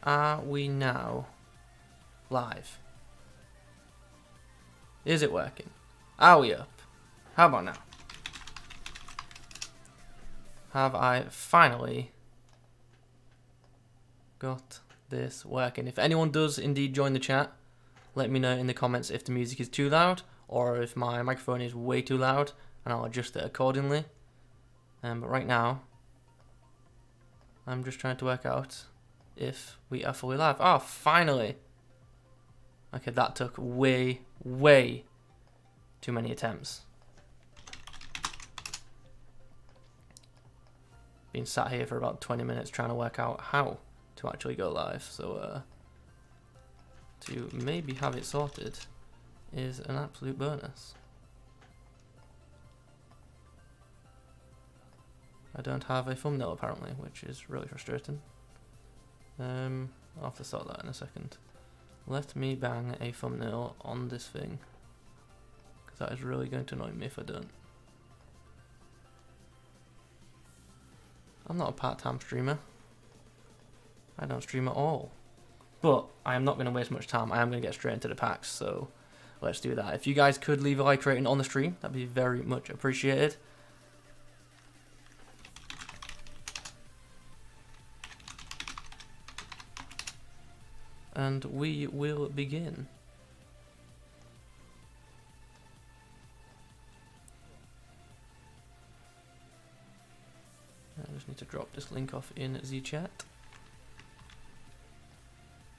Are we now live? Is it working? Are we up? How about now? Have I finally got this working? If anyone does indeed join the chat, let me know in the comments if the music is too loud or if my microphone is way too loud, and I'll adjust it accordingly. But right now, I'm just trying to work out if we are fully live. Oh, finally! Okay, that took way too many attempts. Been sat here for about 20 minutes trying to work out how to actually go live, so to maybe have it sorted is an absolute bonus. I don't have a thumbnail apparently, which is really frustrating. I'll have to sort that in a second. Let me bang a thumbnail on this thing, because that is really going to annoy me if I don't. I'm not a part-time streamer. I don't stream at all. But I am not going to waste much time. I am going to get straight into the packs, so let's do that. If you guys could leave a like rating on the stream, that'd be very much appreciated. And we will begin. I just need to drop this link off in the chat.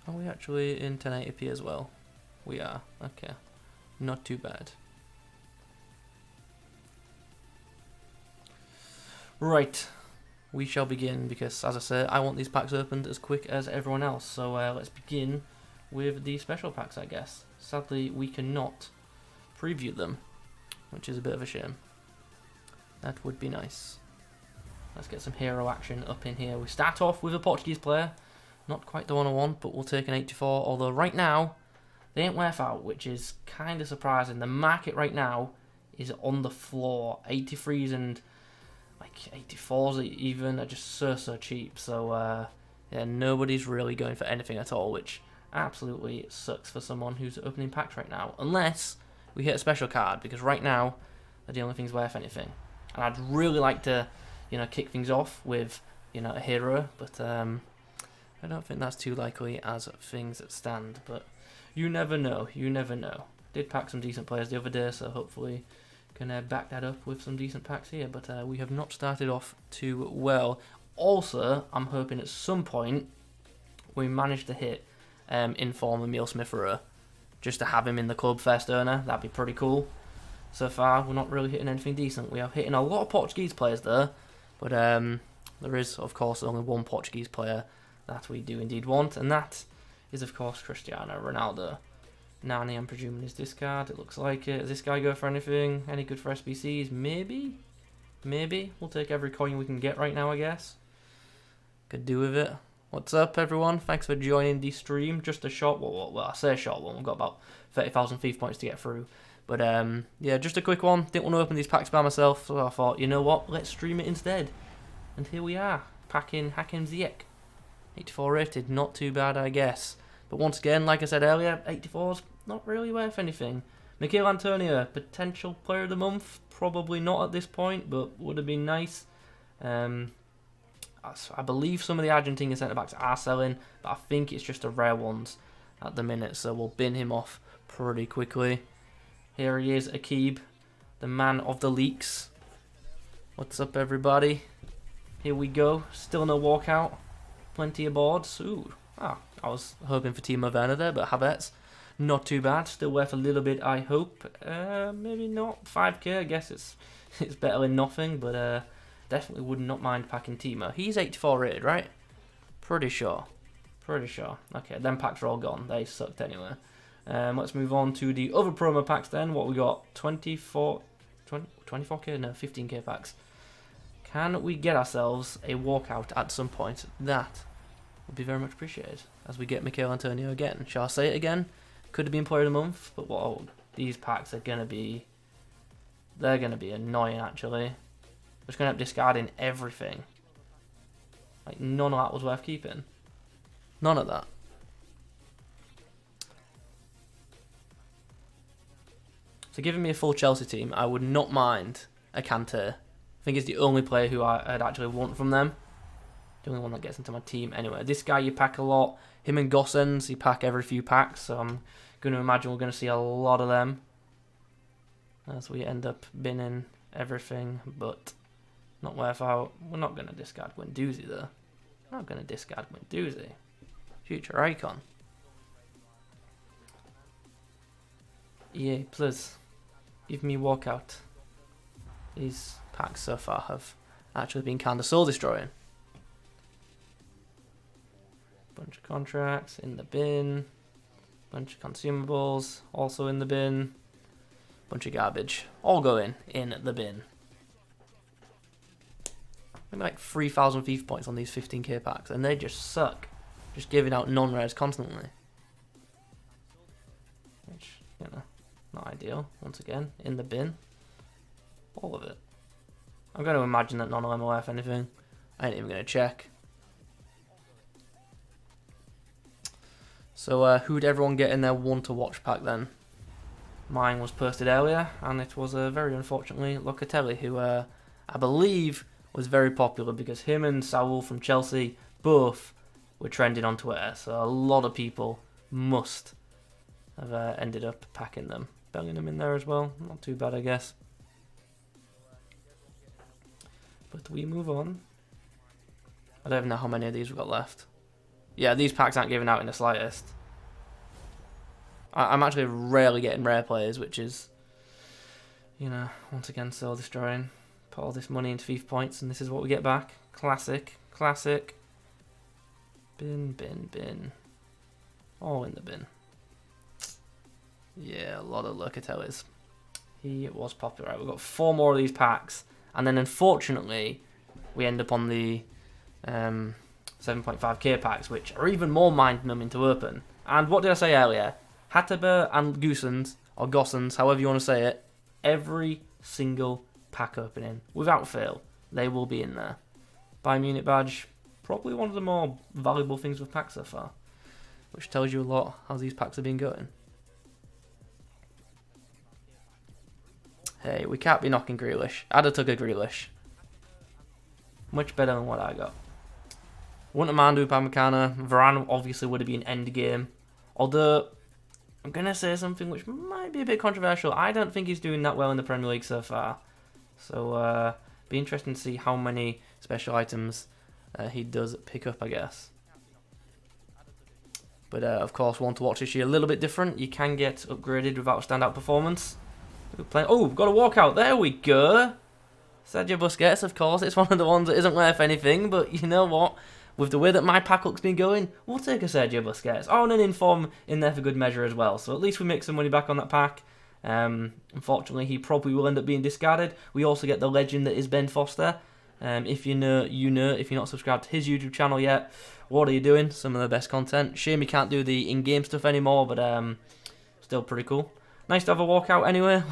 Are we actually in 1080p as well? We are. Okay. Not too bad. Right. We shall begin because, as I said, I want these packs opened as quick as everyone else. So let's begin with the special packs, I guess. Sadly, we cannot preview them, which is a bit of a shame. That would be nice. Let's get some hero action up in here. We start off with a Portuguese player. Not quite the one I want, but we'll take an 84. Although right now, they ain't worth out, which is kind of surprising. The market right now is on the floor. 83s and like 84s even are just so cheap. So yeah, nobody's really going for anything at all, which absolutely sucks for someone who's opening packs right now. Unless we hit a special card, because right now they're the only things worth anything. And I'd really like to, you know, kick things off with, you know, a hero, but I don't think that's too likely as things stand, but you never know, you never know. Did pack some decent players the other day, so hopefully can back that up with some decent packs here, but we have not started off too well. Also, I'm hoping at some point we manage to hit Inform Emile Smith-Rowe, just to have him in the club first owner. That'd be pretty cool. So far, we're not really hitting anything decent. We are hitting a lot of Portuguese players there, but there is, of course, only one Portuguese player that we do indeed want, and that is, of course, Cristiano Ronaldo. Nani, I'm presuming, is discard. It looks like it. Does this guy go for anything? Any good for SBCs? Maybe? Maybe. We'll take every coin we can get right now, I guess. Could do with it. What's up, everyone? Thanks for joining the stream. Just a short one. Well, I say a short one. We've got about 30,000 FIFA points to get through. But, yeah, just a quick one. Didn't want to open these packs by myself, so I thought, you know what? Let's stream it instead. And here we are. Packing Hakim Ziyech. 84 rated. Not too bad, I guess. But once again, like I said earlier, 84's not really worth anything. Mikel Antonio, potential player of the month. Probably not at this point, but would have been nice. I believe some of the Argentinian centre-backs are selling, but I think it's just the rare ones at the minute, so we'll bin him off pretty quickly. Here he is, Akib, the man of the leaks. What's up, everybody? Here we go. Still no walkout. Plenty of boards. Ooh. Ah, I was hoping for Timo Werner there, but Havertz, not too bad. Still worth a little bit, I hope. Maybe not. 5k, I guess it's better than nothing, but definitely would not mind packing Timo. He's 84 rated, right? Pretty sure. Pretty sure. Okay, them packs are all gone. They sucked anyway. Let's move on to the other promo packs then. What we got? 24k? No, 15k packs. Can we get ourselves a walkout at some point? That would be very much appreciated as we get Mikel Antonio again. Shall I say it again? Could have been player of the month, but whoa, these packs are going to be... They're going to be annoying, actually. We're just going to end up discarding everything. Like, none of that was worth keeping. None of that. So giving me a full Chelsea team, I would not mind a Kante. I think he's the only player who I'd actually want from them. The only one that gets into my team anyway. This guy you pack a lot. Him and Gossens, you pack every few packs. So I'm going to imagine we're going to see a lot of them. As we end up binning everything. But not worth out. We're not going to discard Guendouzi though. We're not going to discard Guendouzi. Future icon. EA, please. Give me walkout. These packs so far have actually been kind of soul destroying. Bunch of contracts in the bin. Bunch of consumables also in the bin. Bunch of garbage all going in the bin. Maybe like 3,000 FIFA points on these 15k packs, and they just suck. Just giving out non-rares constantly. Which, you know, not ideal. Once again, in the bin. All of it. I'm going to imagine that none of them are worth anything. I ain't even going to check. So who'd everyone get in their one to watch pack then? Mine was posted earlier, and it was very unfortunately Locatelli, who I believe was very popular because him and Saul from Chelsea both were trending on Twitter. So a lot of people must have ended up packing them. Bellingham in there as well. Not too bad, I guess. But we move on. I don't even know how many of these we've got left. Yeah, these packs aren't given out in the slightest. I'm actually rarely getting rare players, which is, you know, once again, soul destroying. Put all this money into FIFA points, and this is what we get back. Classic, classic. Bin, bin, bin. All in the bin. Yeah, a lot of Locatellis. He was popular. Right, we've got 4 more of these packs, and then unfortunately, we end up on the 7.5k packs, which are even more mind-numbing to open. And what did I say earlier? Hatterber and Goosens, or Gossens, however you want to say it, every single pack opening, without fail, they will be in there. Bayern Munich badge, probably one of the more valuable things with packs so far, which tells you a lot how these packs have been going. Hey, we can't be knocking Grealish. I'd have took a Grealish. Much better than what I got. Wouldn't have minded Upamecano. Varane obviously would have been end game. Although, I'm going to say something which might be a bit controversial. I don't think he's doing that well in the Premier League so far. So, be interesting to see how many special items he does pick up, I guess. But, of course, one to watch this year a little bit different. You can get upgraded without a standout performance. Oh, we've got a walkout. There we go. Sergio Busquets, of course. It's one of the ones that isn't worth anything. But you know what? With the way that my pack luck's been going, we'll take a Sergio Busquets. Oh, and an inform in there for good measure as well. So at least we make some money back on that pack. Unfortunately, he probably will end up being discarded. We also get the legend that is Ben Foster. If you know, you know. If you're not subscribed to his YouTube channel yet, what are you doing? Some of the best content. Shame he can't do the in-game stuff anymore, but still pretty cool. Nice to have a walkout anyway.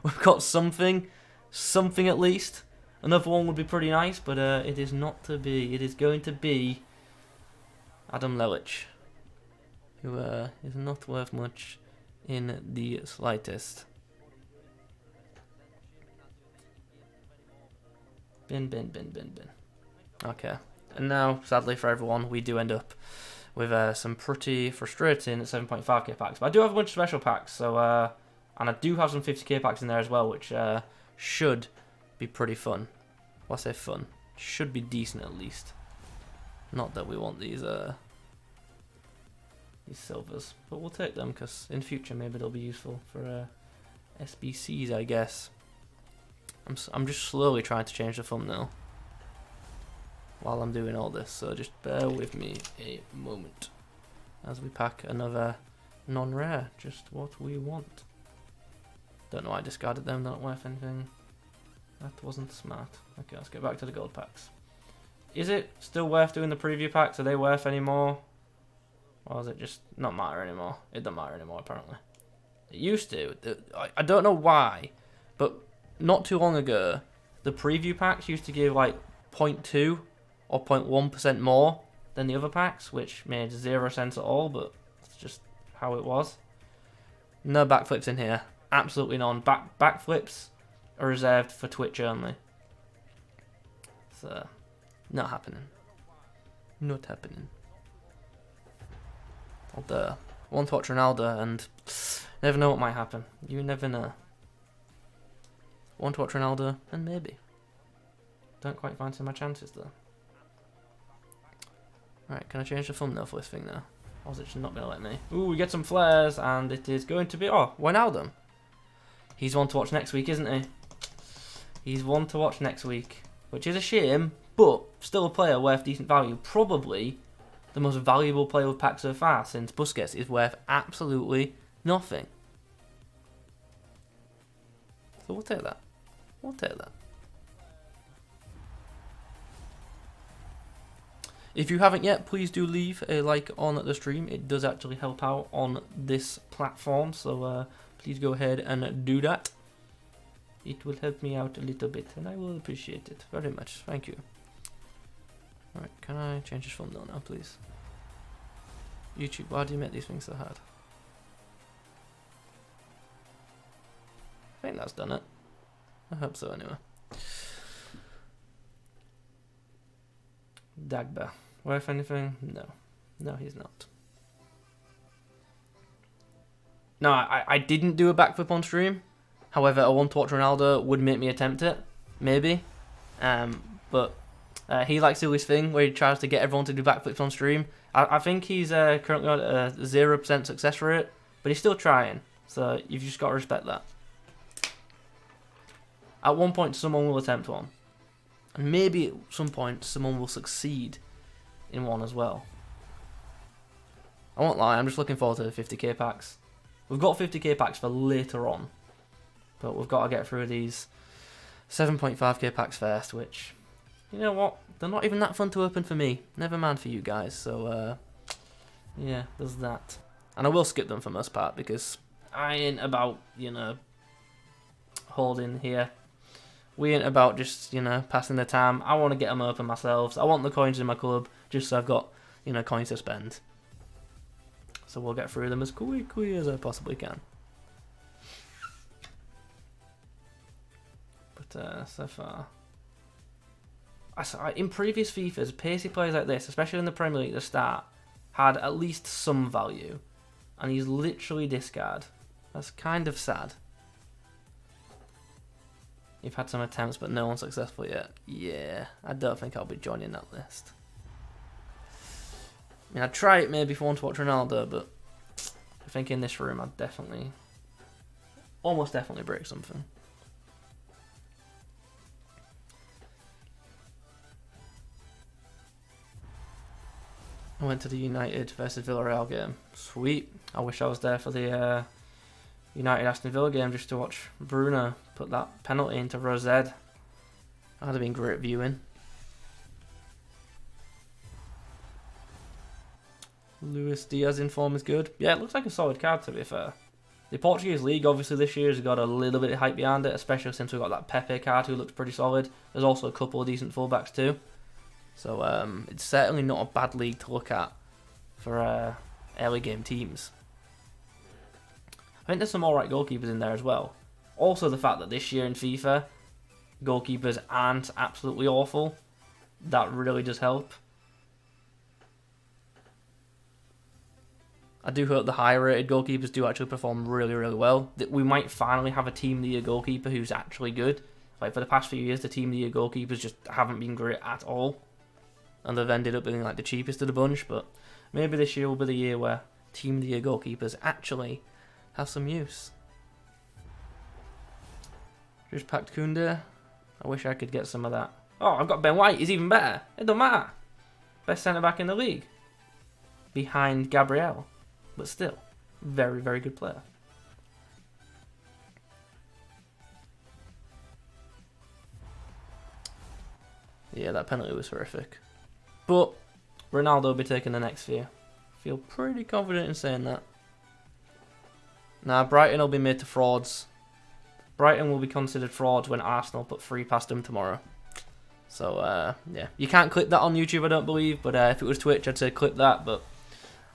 We've got something at least. Another one would be pretty nice, but it is not to be. It is going to be Adam Lelic, who is not worth much in the slightest. Bin. Okay, and now, sadly for everyone, we do end up with some pretty frustrating 7.5k packs. But I do have a bunch of special packs, so and I do have some 50k packs in there as well, which should be pretty fun. Well, I say fun. Should be decent at least. Not that we want these silvers, but we'll take them because in future maybe they'll be useful for SBCs, I guess. I'm just slowly trying to change the thumbnail while I'm doing all this, so just bear with me a moment as we pack another non-rare, just what we want. Don't know why I discarded them, they're not worth anything. That wasn't smart. Okay, let's get back to the gold packs. Is it still worth doing the preview packs? Are they worth any more? Or is it just not matter anymore? It doesn't matter anymore, apparently. It used to. I don't know why, but not too long ago, the preview packs used to give like 0.2 or 0.1% more than the other packs, which made zero sense at all, but it's just how it was. No backflips in here. Absolutely none. Backflips are reserved for Twitch only. So, not happening. Not happening. Although, one to watch Ronaldo and never know what might happen. You never know. One to watch Ronaldo and maybe. Don't quite fancy my chances though. Right, can I change the thumbnail for this thing now? Or is it just not going to let me? Ooh, we get some flares, and it is going to be... Oh, Wijnaldum. He's one to watch next week, isn't he? He's one to watch next week. Which is a shame, but still a player worth decent value. Probably the most valuable player with pack so far, since Busquets is worth absolutely nothing. So we'll take that. We'll take that. If you haven't yet, please do leave a like on the stream. It does actually help out on this platform, so please go ahead and do that. It will help me out a little bit, and I will appreciate it very much. Thank you. Alright, can I change this thumbnail now, please? YouTube, why do you make these things so hard? I think that's done it. I hope so, anyway. Dagba. Worth anything? No. No, he's not. No, I didn't do a backflip on stream. However, a one to watch Ronaldo would make me attempt it. Maybe. But he likes to do this thing where he tries to get everyone to do backflips on stream. I think he's currently on a 0% success rate, but he's still trying. So you've just got to respect that. At one point, someone will attempt one. And maybe at some point, someone will succeed in one as well. I won't lie, I'm just looking forward to the 50k packs. We've got 50k packs for later on. But we've got to get through these 7.5k packs first, which, you know what, they're not even that fun to open for me. Never mind for you guys, so, yeah, there's that. And I will skip them for most part, because I ain't about, you know, holding here. We ain't about just, you know, passing the time. I want to get them open myself. I want the coins in my club, just so I've got, you know, coins to spend. So we'll get through them as quickly as I possibly can. But so far, in previous FIFAs, pacey players like this, especially in the Premier League at the start, had at least some value. And he's literally discard. That's kind of sad. You've had some attempts, but no one successful yet. Yeah, I don't think I'll be joining that list. I mean, I'd try it maybe for one to watch Ronaldo, but I think in this room I'd definitely, almost definitely break something. I went to the United versus Villarreal game. Sweet. I wish I was there for the United Aston Villa game just to watch Bruno put that penalty into Rosed. That'd have been great viewing. Luis Diaz in form is good. Yeah, it looks like a solid card to be fair. The Portuguese League obviously this year has got a little bit of hype behind it, especially since we've got that Pepe card who looks pretty solid. There's also a couple of decent fullbacks too. So it's certainly not a bad league to look at for early game teams. I think there's some alright goalkeepers in there as well. Also the fact that this year in FIFA, goalkeepers aren't absolutely awful. That really does help. I do hope the higher rated goalkeepers do actually perform really, really well. That we might finally have a Team of the Year goalkeeper who's actually good. Like for the past few years, the Team of the Year goalkeepers just haven't been great at all. And they've ended up being like the cheapest of the bunch. But maybe this year will be the year where Team of the Year goalkeepers actually have some use. Just packed Koundé. I wish I could get some of that. Oh, I've got Ben White. He's even better. It don't matter. Best centre-back in the league. Behind Gabriel. But still, very, very good player. Yeah, that penalty was horrific. But Ronaldo will be taking the next few. Feel pretty confident in saying that. Now, Brighton will be made to frauds. Brighton will be considered frauds when Arsenal put 3 past them tomorrow. So, yeah. You can't clip that on YouTube, I don't believe, but if it was Twitch, I'd say clip that, but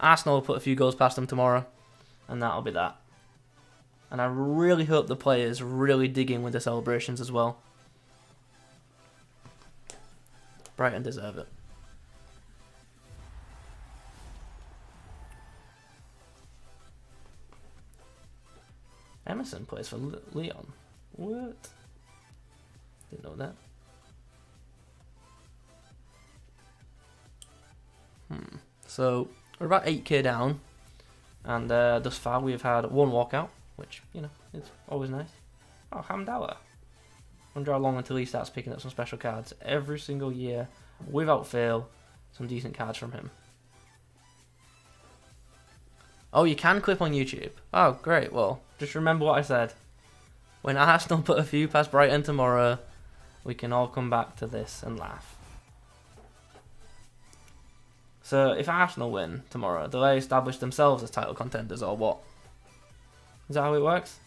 Arsenal will put a few goals past them tomorrow, and that'll be that. And I really hope the players really dig in with the celebrations as well. Brighton deserve it. Emerson plays for Leon. What? Didn't know that. So, we're about 8k down. And thus far we've had one walkout, which, you know, is always nice. Oh, Hamdallah. Wonder how long until he starts picking up some special cards. Every single year, without fail, some decent cards from him. Oh, you can clip on YouTube. Oh, great. Well, just remember what I said. When Arsenal put a few past Brighton tomorrow, we can all come back to this and laugh. So, if Arsenal win tomorrow, do they establish themselves as title contenders or what? Is that how it works?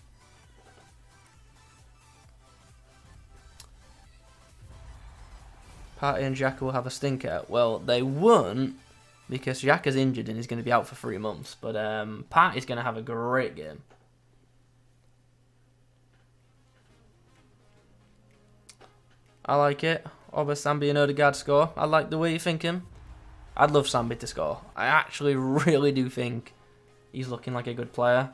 Partey and Xhaka will have a stinker. Well, they won't, because Xhaka's injured and he's going to be out for 3 months. But Partey's going to have a great game. I like it. Oba, Sambi and Odegaard score. I like the way you're thinking. I'd love Sambi to score. I actually really do think he's looking like a good player.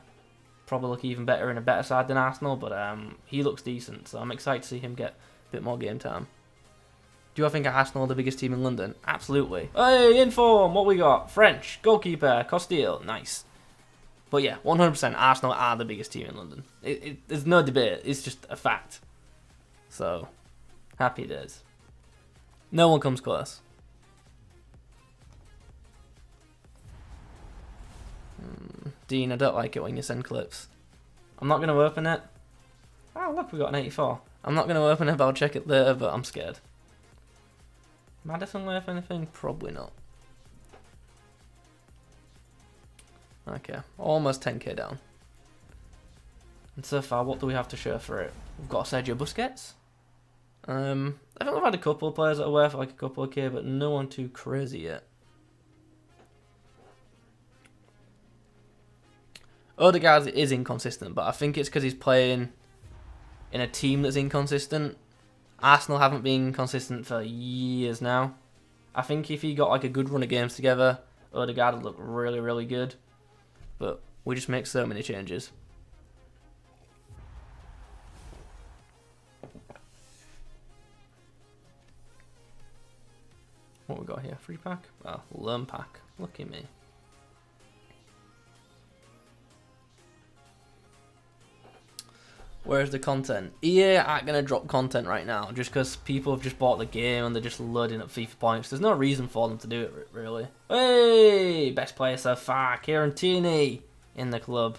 Probably look even better in a better side than Arsenal, but he looks decent. So I'm excited to see him get a bit more game time. Do I think Arsenal are the biggest team in London? Absolutely. Hey, inform, what we got? French, goalkeeper, Costille, nice. But yeah, 100% Arsenal are the biggest team in London. There's no debate, it's just a fact. So, happy days. No one comes close. Dean, I don't like it when you send clips. I'm not going to open it. Oh, look, we got an 84. I'm not going to open it, but I'll check it later, but I'm scared. Madison left anything? Probably not. Okay, almost 10k down. And so far, what do we have to show for it? We've got Sergio Busquets. I think we've had a couple of players that are worth like a couple of k, but no one too crazy yet. Odegaard is inconsistent, but I think it's because he's playing in a team that's inconsistent. Arsenal haven't been consistent for years now. I think if he got like a good run of games together, Odegaard would look really, really good. But we just make so many changes. What we got here? Free pack? Oh, loan pack. Look at me. Where's the content? EA aren't going to drop content right now just because people have just bought the game and they're just loading up FIFA points. There's no reason for them to do it, really. Hey! Best player so far, Kieran Tierney in the club.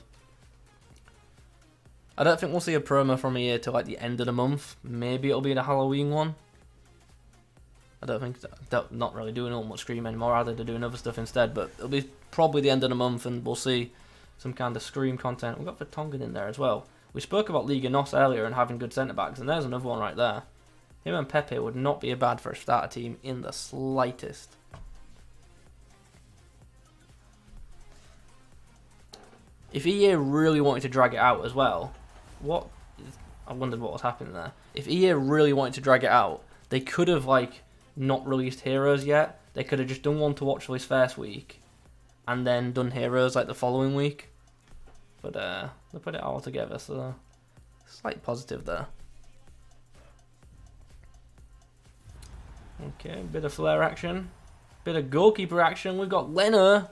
I don't think we'll see a promo from EA till like the end of the month. Maybe it'll be the Halloween one. I don't think... They're not really doing all much Scream anymore, are they? They're doing other stuff instead. But it'll be probably the end of the month and we'll see some kind of Scream content. We've got Vertonghen in there as well. We spoke about Liga NOS earlier and having good centre-backs, and there's another one right there. Him and Pepe would not be bad for a starter team in the slightest. If EA really wanted to drag it out as well, I wondered what was happening there. If EA really wanted to drag it out, they could have like not released Heroes yet. They could have just done one to watch for this first week, and then done Heroes like the following week. But they put it all together, so slight positive there. Okay, bit of flare action. Bit of goalkeeper action. We've got Leno,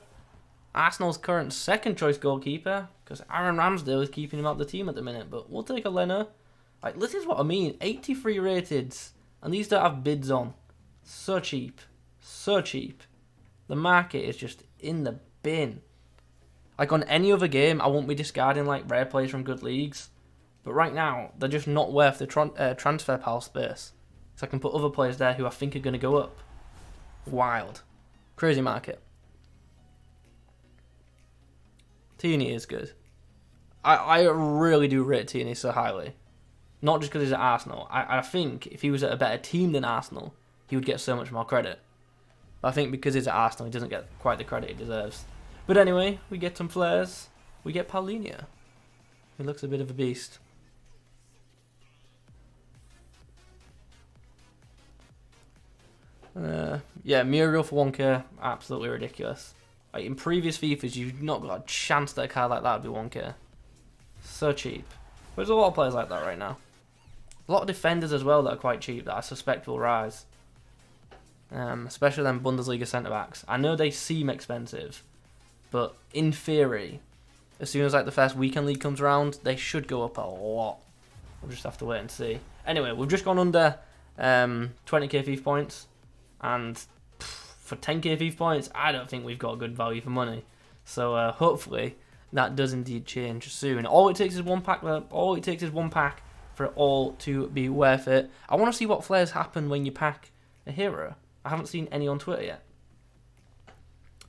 Arsenal's current second choice goalkeeper, because Aaron Ramsdale is keeping him out the team at the minute, but we'll take a Leno. Like, this is what I mean, 83 rateds, and these don't have bids on. So cheap. So cheap. The market is just in the bin. Like, on any other game, I won't be discarding, like, rare players from good leagues. But right now, they're just not worth the transfer pile space. So I can put other players there who I think are going to go up. Wild. Crazy market. Tierney is good. I really do rate Tierney so highly. Not just because he's at Arsenal. I think if he was at a better team than Arsenal, he would get so much more credit. But I think because he's at Arsenal, he doesn't get quite the credit he deserves. But anyway, we get some flares. We get Paulinho. He looks a bit of a beast. Yeah, Muriel for 1k, absolutely ridiculous. Like in previous FIFAs, you've not got a chance that a card like that would be 1k. So cheap. But there's a lot of players like that right now. A lot of defenders as well that are quite cheap that I suspect will rise. Especially them Bundesliga centre-backs. I know they seem expensive, but in theory, as soon as like the first weekend league comes around, they should go up a lot. We'll just have to wait and see. Anyway, we've just gone under 20k FIFA points, and for 10k FIFA points, I don't think we've got good value for money. So hopefully that does indeed change soon. All it takes is one pack. All it takes is one pack for it all to be worth it. I want to see what flares happen when you pack a hero. I haven't seen any on Twitter yet.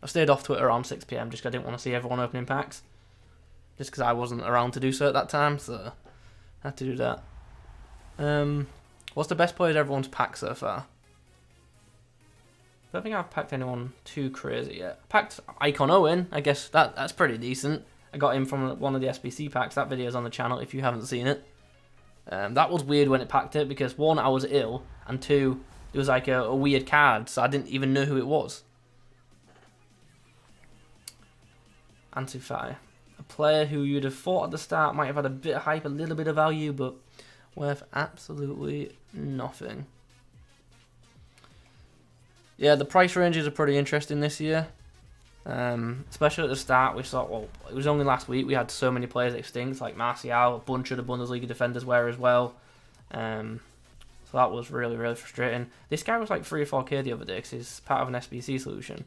I stayed off Twitter around 6 PM just because I didn't want to see everyone opening packs. Just because I wasn't around to do so at that time, so I had to do that. What's the best players everyone's packed so far? I don't think I've packed anyone too crazy yet. I packed Icon Owen. I guess that's pretty decent. I got him from one of the SBC packs. That video's on the channel if you haven't seen it. That was weird when it packed it because 1, I was ill, and 2, it was like a weird card, so I didn't even know who it was. Antify. A player who you'd have thought at the start might have had a bit of hype, a little bit of value, but worth absolutely nothing. Yeah, the price ranges are pretty interesting this year. Especially at the start, we thought, well, it was only last week we had so many players extinct, like Martial, a bunch of the Bundesliga defenders were as well. So that was really, really frustrating. This guy was like 3 or 4k the other day because he's part of an SBC solution.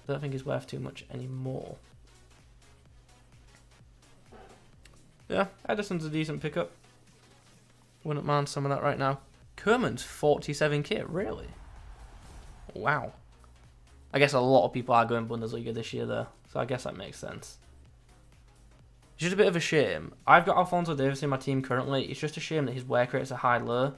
I don't think he's worth too much anymore. Yeah, Edison's a decent pickup. Wouldn't mind some of that right now. Kerman's 47k, really? Wow. I guess a lot of people are going Bundesliga this year though, so I guess that makes sense. It's just a bit of a shame. I've got Alphonso Davies in my team currently. It's just a shame that his work rate's a high-low.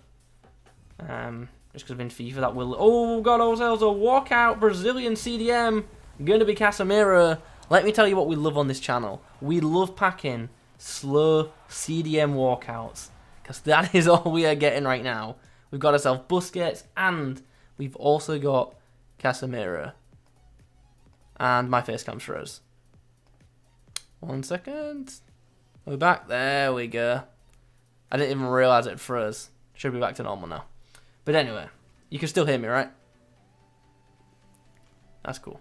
Just because in FIFA that will... Oh, got ourselves a walkout Brazilian CDM. Going to be Casemiro. Let me tell you what we love on this channel. We love packing slow CDM walkouts, because that is all we are getting right now. We've got ourselves Busquets, and we've also got Casemiro. And my face cam froze. 1 second. We're back. There we go. I didn't even realise it froze. Should be back to normal now. But anyway, you can still hear me, right? That's cool.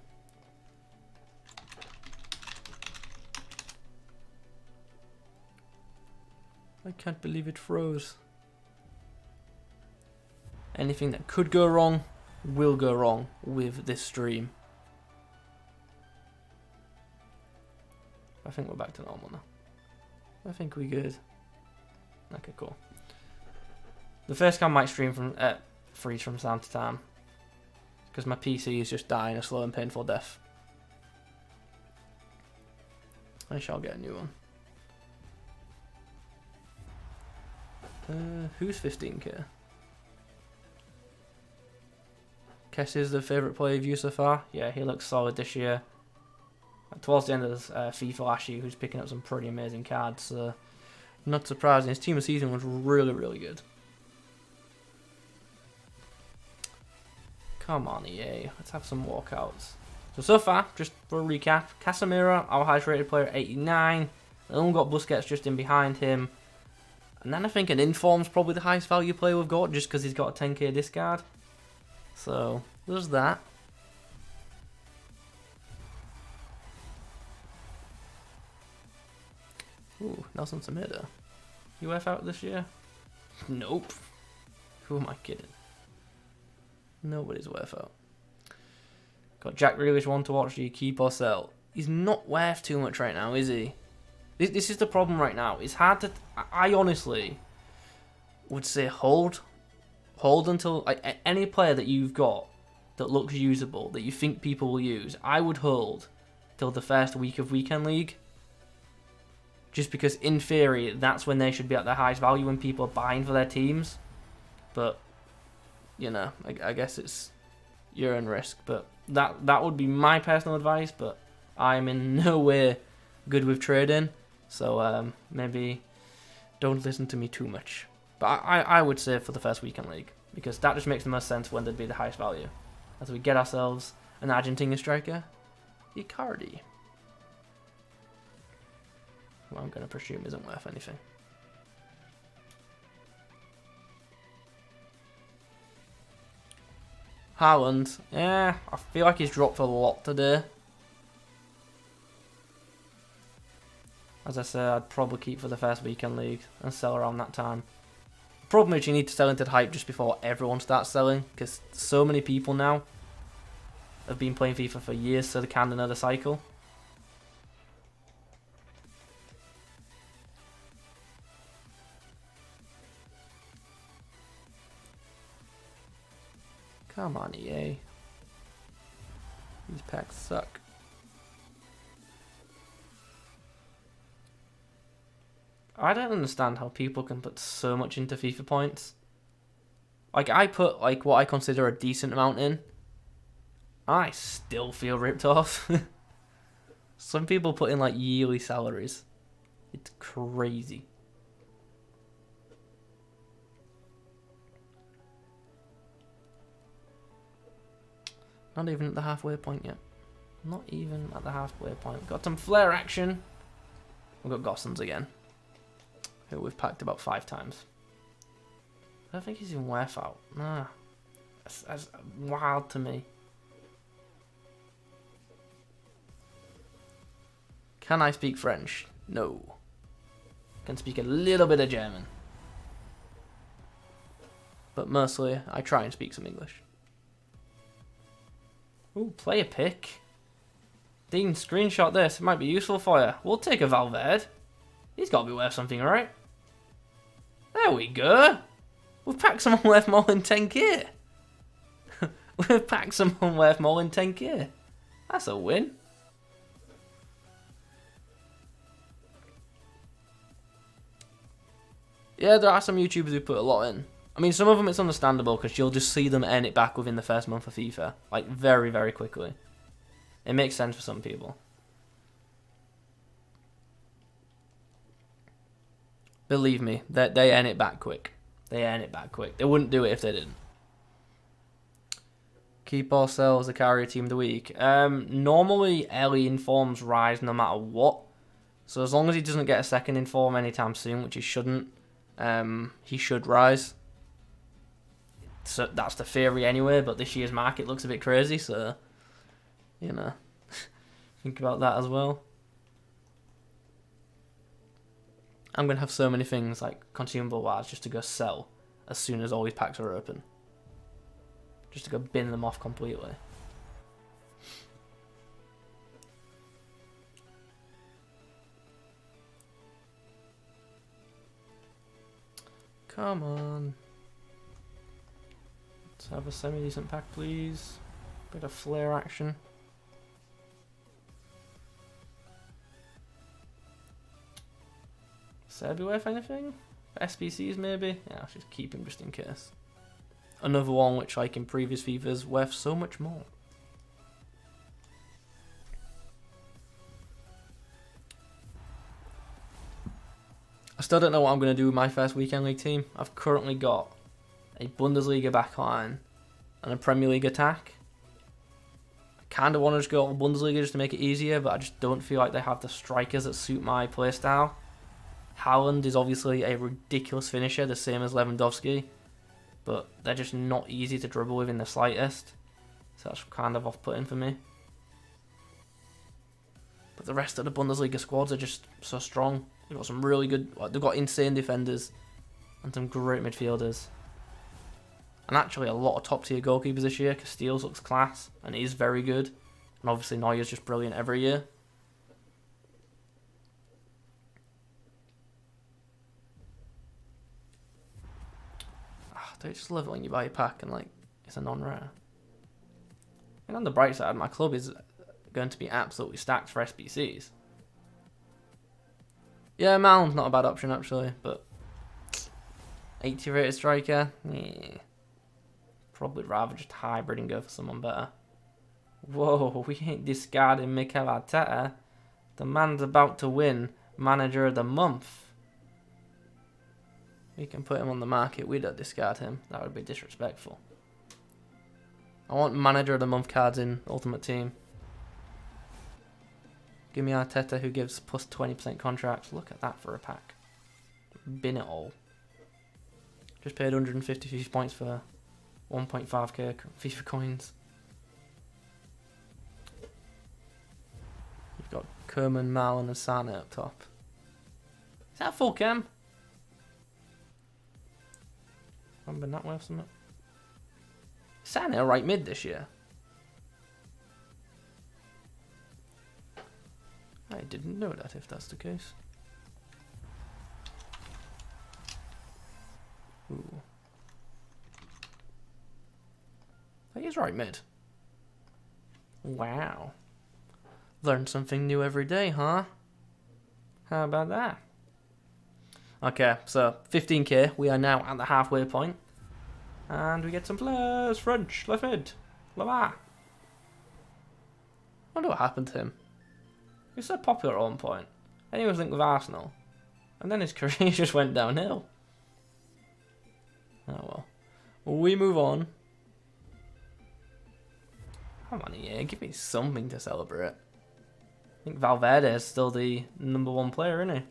I can't believe it froze. Anything that could go wrong will go wrong with this stream. I think we're back to normal now. I think we're good. Okay, cool. The first cam might stream from freeze from time to time because my PC is just dying a slow and painful death. I shall get a new one. Who's 15k? Kess is the favourite player of you so far. Yeah, he looks solid this year. Towards the end of this FIFA last year, he was picking up some pretty amazing cards. So not surprising. His team of season was really, really good. Come on, EA. Let's have some walkouts. So far, just for a recap, Casemiro, our highest rated player at 89. Then we've got Busquets just in behind him. And then I think an Inform's probably the highest value player we've got, just because he's got a 10k discard. So, there's that. Ooh, Nelson Semedo. You worth out this year? Nope. Who am I kidding? Nobody's worth out. Got Jack Grealish, one to watch. Do you keep or sell? He's not worth too much right now, is he? This is the problem right now. It's hard to... I honestly would say hold. Hold until... Like, any player that you've got that looks usable, that you think people will use, I would hold till the first week of Weekend League. just because in theory that's when they should be at their highest value when people are buying for their teams. But you know, I guess it's your own risk. But that would be my personal advice. But I'm in no way good with trading, so maybe don't listen to me too much. But I would say for the first weekend league, because that just makes the most sense when they'd be the highest value. As we get ourselves an Argentinian striker, Icardi. Who I'm going to presume isn't worth anything. Haaland, yeah, I feel like he's dropped a lot today. As I said, I'd probably keep for the first weekend league and sell around that time. The problem is you need to sell into the hype just before everyone starts selling, because so many people now have been playing FIFA for years, so they kind of know the cycle. Come on, EA. These packs suck. I don't understand how people can put so much into FIFA points. Like, I put, like, what I consider a decent amount in. I still feel ripped off. Some people put in, like, yearly salaries. It's crazy. Not even at the halfway point yet. Not even at the halfway point. Got some flare action. We've got Gossens again, who we've packed about 5 times. I don't think he's even worth out. Nah. That's wild to me. Can I speak French? No. Can speak a little bit of German. But mostly, I try and speak some English. Ooh, player pick. Dean, screenshot this. It might be useful for you. We'll take a Valverde. He's got to be worth something, right? There we go. We've packed someone worth more than 10k. We've packed someone worth more than 10k. That's a win. Yeah, there are some YouTubers who put a lot in. I mean, some of them it's understandable because you'll just see them earn it back within the first month of FIFA. Like, very, very quickly. It makes sense for some people. Believe me, they earn it back quick. They earn it back quick. They wouldn't do it if they didn't. Keep or sell as a carrier team of the week. Normally, early informs rise no matter what. So as long as he doesn't get a second inform anytime soon, which he shouldn't, he should rise. So that's the theory anyway, but this year's market looks a bit crazy, so, you know, think about that as well. I'm going to have so many things, like, consumable-wise, just to go sell as soon as all these packs are open. Just to go bin them off completely. Come on. Let's have a semi-decent pack, please. Bit of flare action. Serbi worth anything? SPCs maybe? Yeah, I'll just keep him just in case. Another one which, like in previous FIFAs, worth so much more. I still don't know what I'm going to do with my first weekend league team. I've currently got a Bundesliga backline and a Premier League attack. I kind of want to just go on Bundesliga just to make it easier, but I just don't feel like they have the strikers that suit my playstyle. Haaland is obviously a ridiculous finisher, the same as Lewandowski, but they're just not easy to dribble with in the slightest. So that's kind of off-putting for me. But the rest of the Bundesliga squads are just so strong. They've got some really good, they've got insane defenders and some great midfielders. And actually a lot of top tier goalkeepers this year. Casteels looks class and is very good. And obviously Neuer's just brilliant every year. They're just leveling you by a pack and like it's a non-rare. And on the bright side, my club is going to be absolutely stacked for SBCs. Yeah, Malm's not a bad option actually, but 80 rated striker, yeah. Probably rather just hybrid and go for someone better. Whoa, we ain't discarding Mikel Arteta. The man's about to win Manager of the Month. We can put him on the market. We don't discard him. That would be disrespectful. I want Manager of the Month cards in Ultimate Team. Give me Arteta, who gives plus 20% contracts. Look at that for a pack. Bin it all. Just paid 150 points for 1.5k FIFA coins. You've got Kerman, Marlon and Sane up top. Is that full cam? Haven't been that way or something. Sane a right mid this year. I didn't know that if that's the case. Ooh. He is right mid. Wow. Learn something new every day, huh? How about that? Okay, so 15k. We are now at the halfway point. And we get some players. French, left mid. Lamar. I wonder what happened to him. He was so popular at one point. Then he was linked with Arsenal. And then his career just went downhill. Oh well. We move on. Come on here, give me something to celebrate. I think Valverde is still the #1 player, isn't he?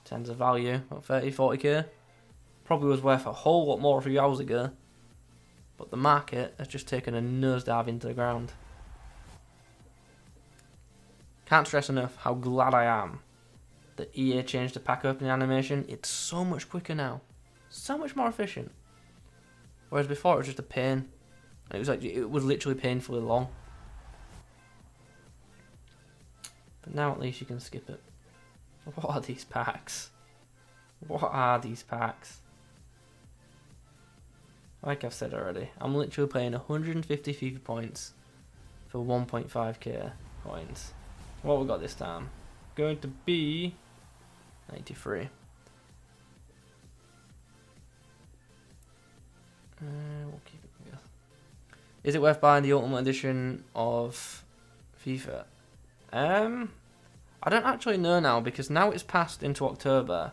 Tens of value, about 30, 40k. Probably was worth a whole lot more a few hours ago. But the market has just taken a nosedive into the ground. Can't stress enough how glad I am that EA changed the pack opening animation. It's so much quicker now. So much more efficient. Whereas before it was just a pain. It was literally painfully long. But now at least you can skip it. What are these packs? What are these packs? Like I've said already, I'm literally paying 150 FIFA points for 1.5k coins. What we got this time? Going to be 93. We'll keep it together. Is it worth buying the Ultimate Edition of FIFA? I don't actually know now, because now it's passed into October.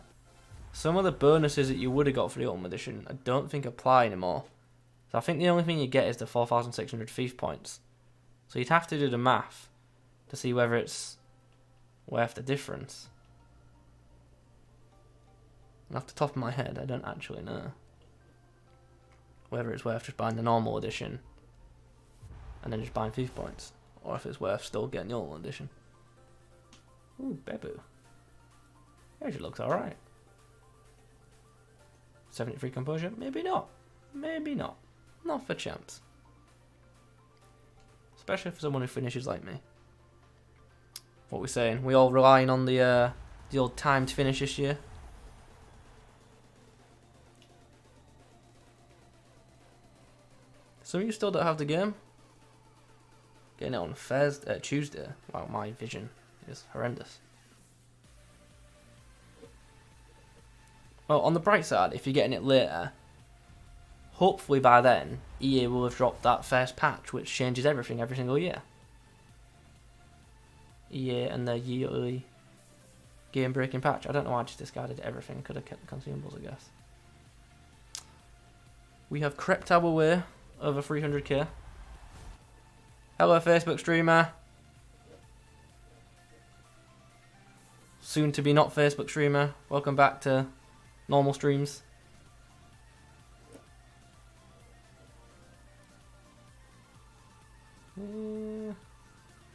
Some of the bonuses that you would have got for the Ultimate Edition I don't think apply anymore. So I think the only thing you get is the 4,600 FIFA points. So you'd have to do the math to see whether it's worth the difference. And off the top of my head, I don't actually know whether it's worth just buying the normal edition and then just buying FIFA points, or if it's worth still getting the Ultimate Edition. Ooh, Bebu. Actually looks alright. 73 composure? Maybe not. Maybe not. Not for champs. Especially for someone who finishes like me. What we're saying? We all relying on the old timed finish this year. Some of you still don't have the game. Getting it on Tuesday. Wow, my vision is horrendous. Well, on the bright side, if you're getting it later, hopefully by then, EA will have dropped that first patch, which changes everything every single year. EA and their yearly game-breaking patch. I don't know why I just discarded everything. Could have kept the consumables, I guess. We have crept our way over 300k. Hello, Facebook streamer. Soon to be not Facebook streamer. Welcome back to normal streams.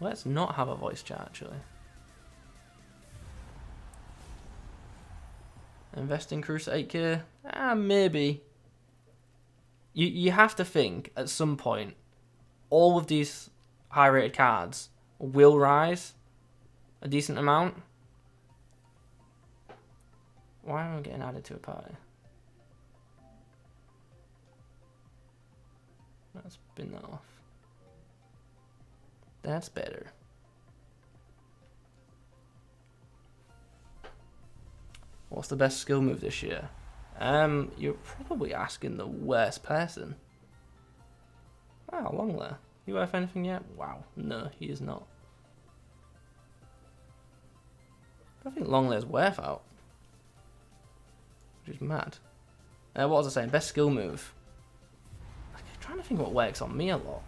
Let's not have a voice chat, actually. Investing Cruise at 8k? Maybe. You have to think, at some point, all of these high-rated cards will rise a decent amount. Why am I getting added to a party? Let's spin that off. That's better. What's the best skill move this year? You're probably asking the worst person. Wow, long there. You worth anything yet? Wow, no, he is not. I think Longlay's worth out, which is mad. What was I saying? Best skill move. I'm trying to think what works on me a lot.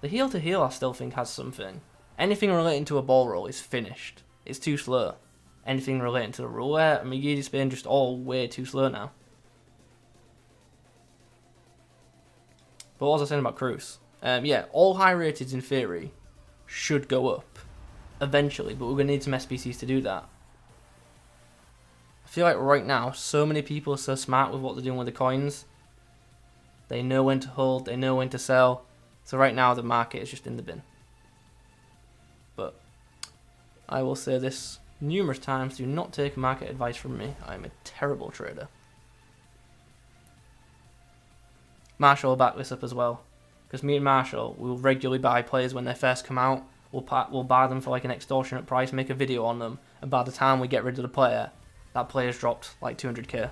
The heel to heel I still think has something. Anything relating to a ball roll is finished. It's too slow. Anything relating to the roulette and Megiddo spin, just all way too slow now. But what was I saying about Cruz? Yeah, all high rated in theory should go up eventually, but we're going to need some SBCs to do that. I feel like right now, so many people are so smart with what they're doing with the coins. They know when to hold, they know when to sell. So right now, the market is just in the bin. But I will say this numerous times, do not take market advice from me. I am a terrible trader. Marshall will back this up as well. Because me and Marshall will regularly buy players when they first come out. We'll buy them for like an extortionate price, make a video on them, and by the time we get rid of the player, that player's dropped like 200k.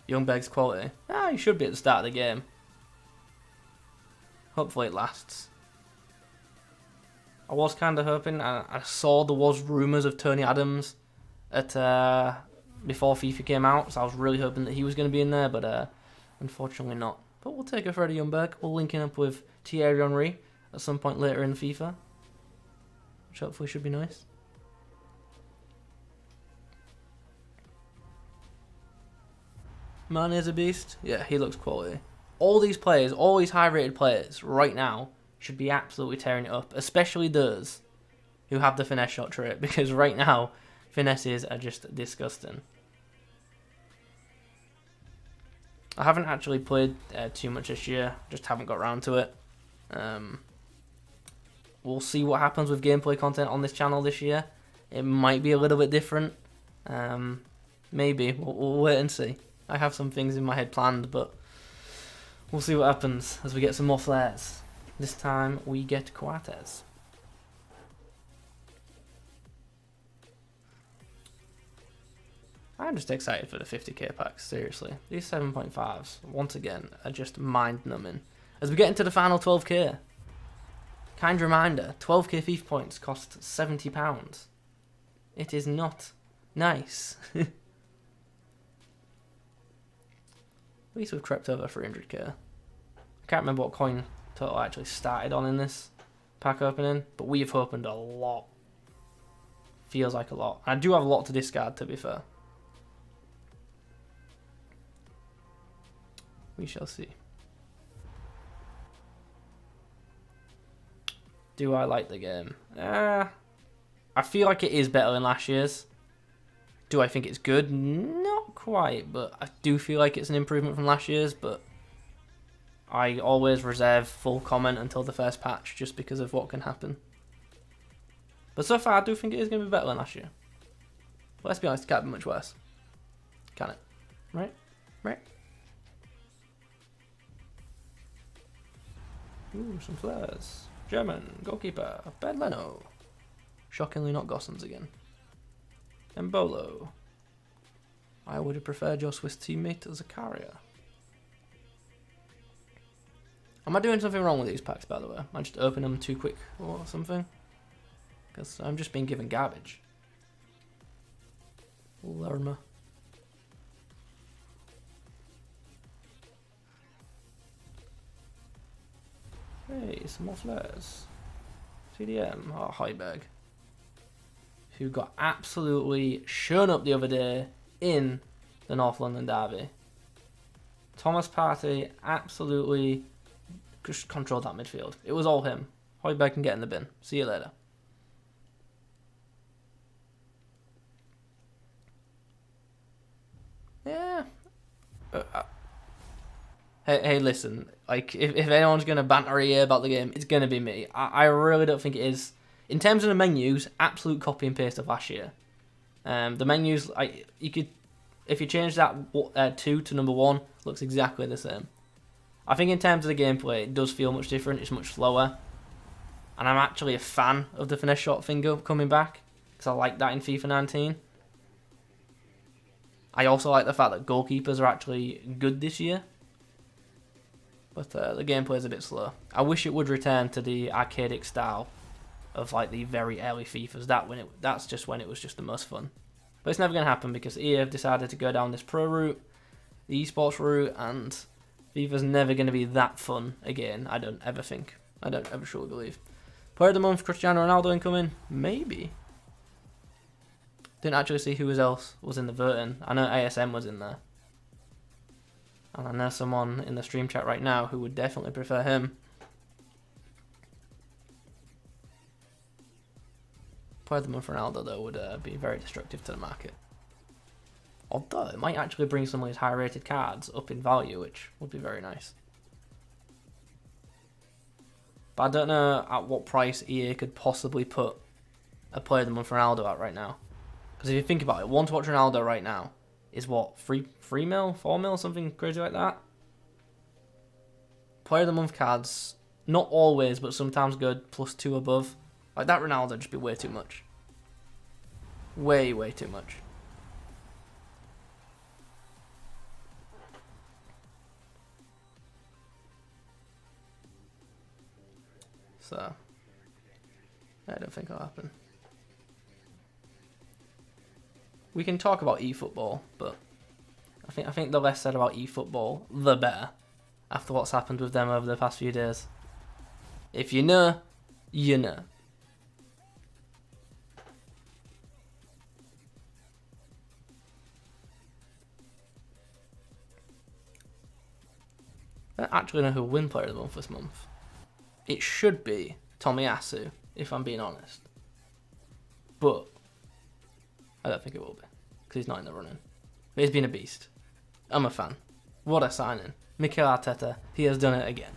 Youngberg's quality. He should be at the start of the game. Hopefully it lasts. I was kind of hoping, I saw there was rumours of Tony Adams at before FIFA came out, so I was really hoping that he was going to be in there, but unfortunately not. But we'll take a Freddie Youngberg. We'll link him up with Thierry Henry at some point later in FIFA, which hopefully should be nice. Mane's a beast. Yeah, he looks quality. All these players, all these high-rated players right now should be absolutely tearing it up, especially those who have the finesse shot trait, because right now, finesses are just disgusting. I haven't actually played too much this year, just haven't got around to it. We'll see what happens with gameplay content on this channel this year. It might be a little bit different. Maybe. We'll wait and see. I have some things in my head planned, but we'll see what happens as we get some more flares. This time we get Coates. I'm just excited for the 50k packs, seriously. These 7.5s, once again, are just mind-numbing. As we get into the final 12k, kind reminder, 12k FIFA points cost £70. It is not nice. At least we've crept over 300k. I can't remember what coin total I actually started on in this pack opening, but we've opened a lot. Feels like a lot. And I do have a lot to discard, to be fair. We shall see. Do I like the game? I feel like it is better than last year's. Do I think it's good? Not quite, but I do feel like it's an improvement from last year's, but I always reserve full comment until the first patch just because of what can happen. But so far, I do think it is going to be better than last year. But let's be honest, it can't be much worse. Can it? Right? Right? Ooh, some flares. German, goalkeeper, Ben Leno. Shockingly not Gossens again. Embolo. I would have preferred your Swiss teammate Zakaria. Am I doing something wrong with these packs, by the way? Am I just opening them too quick or something? Because I'm just being given garbage. Lerma. Hey, some more flares. CDM, Heiberg. Who got absolutely shown up the other day in the North London derby. Thomas Partey absolutely just controlled that midfield. It was all him. Heiberg can get in the bin. See you later. Yeah. Hey, listen. Like, if anyone's going to banter here about the game, it's going to be me. I really don't think it is. In terms of the menus, absolute copy and paste of last year. The menus, you could, if you change that 2 to number 1, looks exactly the same. I think in terms of the gameplay, it does feel much different. It's much slower. And I'm actually a fan of the finesse shot finger coming back. because I like that in FIFA 19. I also like the fact that goalkeepers are actually good this year. But the gameplay is a bit slow. I wish it would return to the arcadic style of like the very early FIFAs. That's just when it was just the most fun. But it's never going to happen because EA have decided to go down this pro route, the esports route, and FIFA's never going to be that fun again, I don't ever think. I don't ever truly believe. Player of the month, Cristiano Ronaldo incoming? Maybe. Didn't actually see who else was in the voting. I know ASM was in there. And I know someone in the stream chat right now who would definitely prefer him. Player of the month Ronaldo, though, would be very destructive to the market. Although, it might actually bring some of these high-rated cards up in value, which would be very nice. But I don't know at what price EA could possibly put a Player of the month Ronaldo at right now. Because if you think about it, one to watch Ronaldo right now is what, 3 mil, 4 mil, something crazy like that? Player of the month cards, not always, but sometimes good, +2 above. Like that Ronaldo would just be way too much. Way, way too much. So, I don't think it'll happen. We can talk about eFootball, but I think the less said about eFootball, the better. After what's happened with them over the past few days. If you know, you know. I don't actually know who will win Player of the Month this month. It should be Tomiyasu, if I'm being honest. But I don't think it will be, because he's not in the running. But he's been a beast. I'm a fan. What a signing. Mikel Arteta, he has done it again.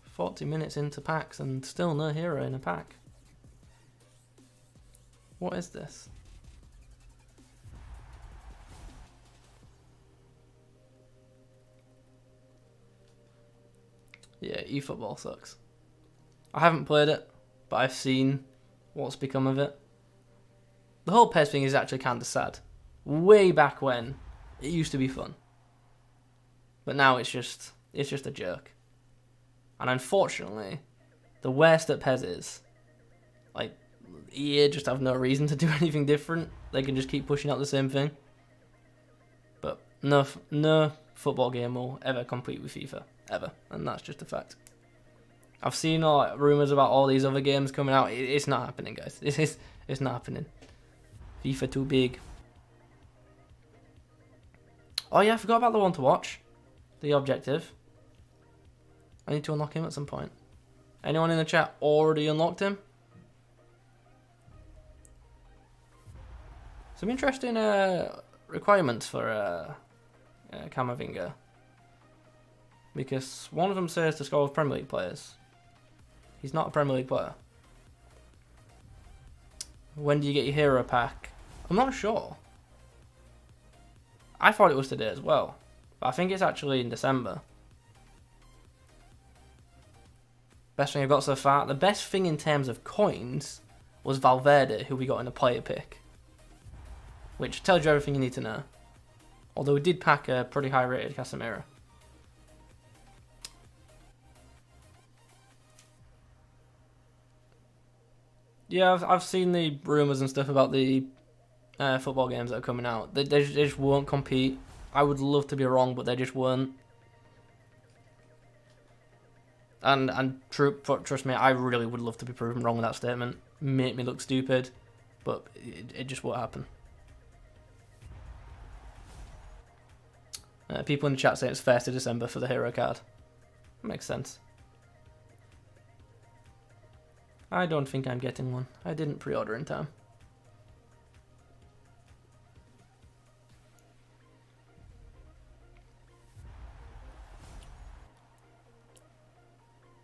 "40 minutes into packs and still no hero in a pack. What is this?" Yeah, eFootball sucks. I haven't played it, but I've seen what's become of it. The whole PES thing is actually kind of sad. Way back when, it used to be fun. But now it's just a joke. And unfortunately, the worst that PES is, like, EA just have no reason to do anything different. They can just keep pushing out the same thing. But no football game will ever compete with FIFA. Ever. And that's just a fact. I've seen rumours about all these other games coming out. It's not happening, guys. It's not happening. FIFA too big. Oh yeah, I forgot about the one to watch. The objective. I need to unlock him at some point. Anyone in the chat already unlocked him? Some interesting requirements for Camavinga. Because one of them says to score with Premier League players. He's not a Premier League player. When do you get your hero pack? I'm not sure. I thought it was today as well. But I think it's actually in December. Best thing I've got so far. The best thing in terms of coins was Valverde, who we got in a player pick. Which tells you everything you need to know. Although we did pack a pretty high rated Casemiro. Yeah, I've seen the rumours and stuff about the football games that are coming out. They just won't compete. I would love to be wrong, but they just won't. And trust me, I really would love to be proven wrong with that statement. Make me look stupid, but it just won't happen. People in the chat saying it's 1st of December for the hero card. Makes sense. I don't think I'm getting one. I didn't pre-order in time.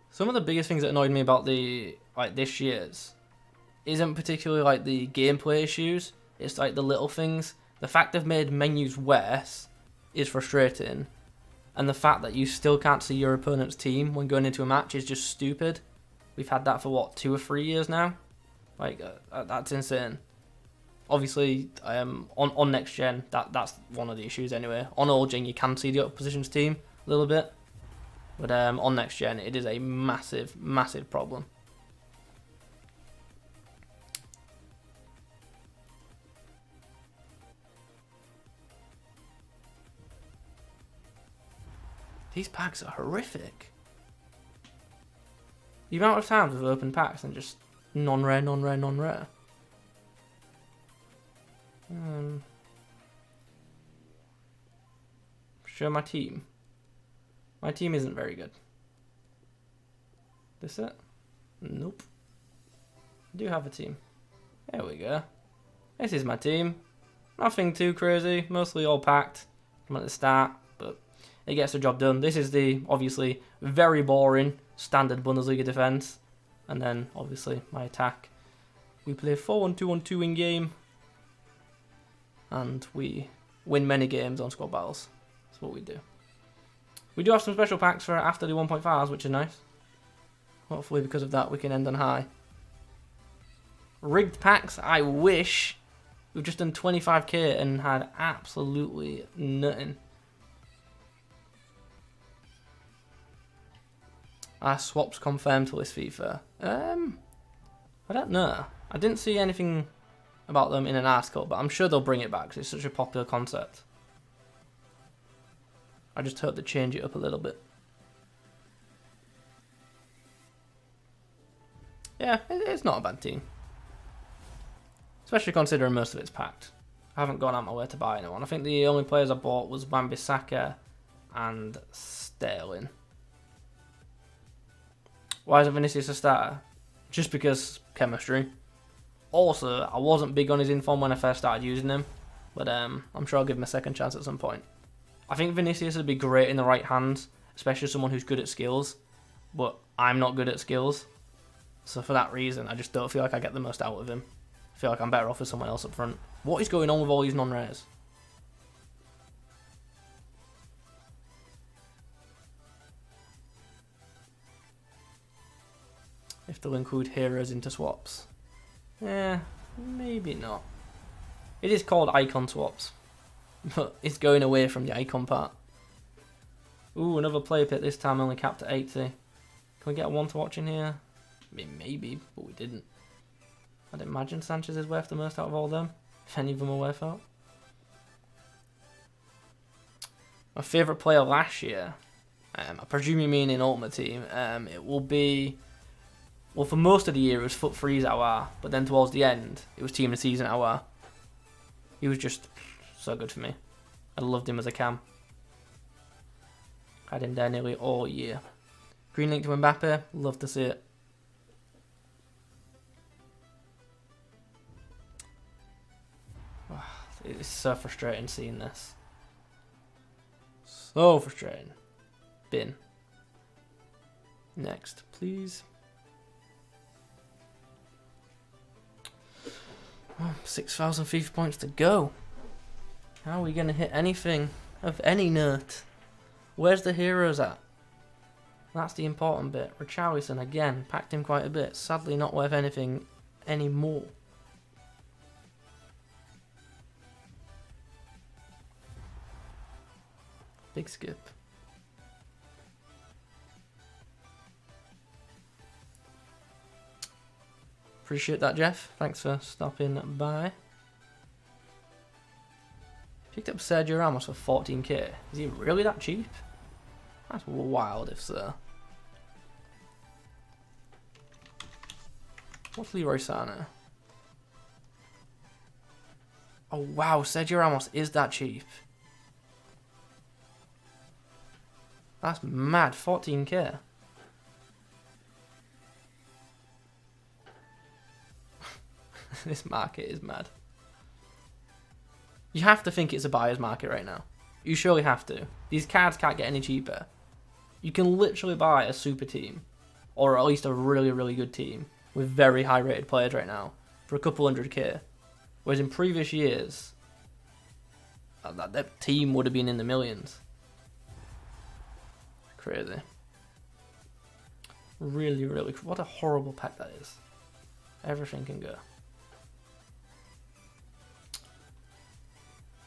Some of the biggest things that annoyed me about this year's isn't particularly like the gameplay issues. It's like the little things. The fact they've made menus worse is frustrating. And the fact that you still can't see your opponent's team when going into a match is just stupid. We've had that for, what, 2 or 3 years now? Like, that's insane. Obviously, on next gen, that's one of the issues anyway. On old gen, you can see the opposition's team a little bit. But on next gen, it is a massive, massive problem. These packs are horrific. The amount of times we've opened packs and just non-rare, non-rare, non-rare. Show my team. My team isn't very good. This it? Nope. I do have a team. There we go. This is my team. Nothing too crazy. Mostly all packed from at the start, but it gets the job done. This is the, obviously, very boring standard Bundesliga defense. And then, obviously, my attack. We play 4-1-2-1-2 in game. And we win many games on squad battles. That's what we do. We do have some special packs for after the 1.5s, which is nice. Hopefully, because of that, we can end on high. Rigged packs, I wish. We've just done 25k and had absolutely nothing. Are swaps confirmed for this FIFA? I don't know. I didn't see anything about them in an article, but I'm sure they'll bring it back because it's such a popular concept. I just hope they change it up a little bit. Yeah, it's not a bad team. Especially considering most of it's packed. I haven't gone out my way to buy anyone. I think the only players I bought was Wan-Bissaka and Sterling. Why is Vinicius a starter? Just because chemistry. Also, I wasn't big on his inform when I first started using him, but I'm sure I'll give him a second chance at some point. I think Vinicius would be great in the right hands, especially someone who's good at skills, but I'm not good at skills. So for that reason, I just don't feel like I get the most out of him. I feel like I'm better off with someone else up front. What is going on with all these non-rares? If they'll include heroes into swaps. Maybe not. It is called icon swaps, but it's going away from the icon part. Ooh, another player pick, this time only capped at 80. Can we get a one to watch in here? I mean, maybe, but we didn't. I'd imagine Sanchez is worth the most out of all them, if any of them are worth out. My favourite player last year, I presume you mean in Ultimate Team, it will be... Well, for most of the year, it was Foot Freeze Aouar, but then towards the end, it was Team of the Season Aouar. He was just so good for me. I loved him as a cam. Had him there nearly all year. Green link to Mbappe, love to see it. It's so frustrating seeing this. So frustrating. Bin. Next, please. 6,000 FIFA points to go. How are we going to hit anything of any note? Where's the heroes at? That's the important bit. Richarlison, again, packed him quite a bit. Sadly not worth anything anymore. Big skip. Appreciate that, Jeff. Thanks for stopping by. Picked up Sergio Ramos for 14k. Is he really that cheap? That's wild if so. What's Leroy Sané? Oh wow, Sergio Ramos is that cheap. That's mad, 14k. This market is mad. You have to think it's a buyer's market right now. You surely have to. These cards can't get any cheaper. You can literally buy a super team, or at least a really, really good team, with very high rated players right now, for a couple 100k. Whereas in previous years, that team would have been in the millions. crazy. Really, really, what a horrible pack that is. Everything can go.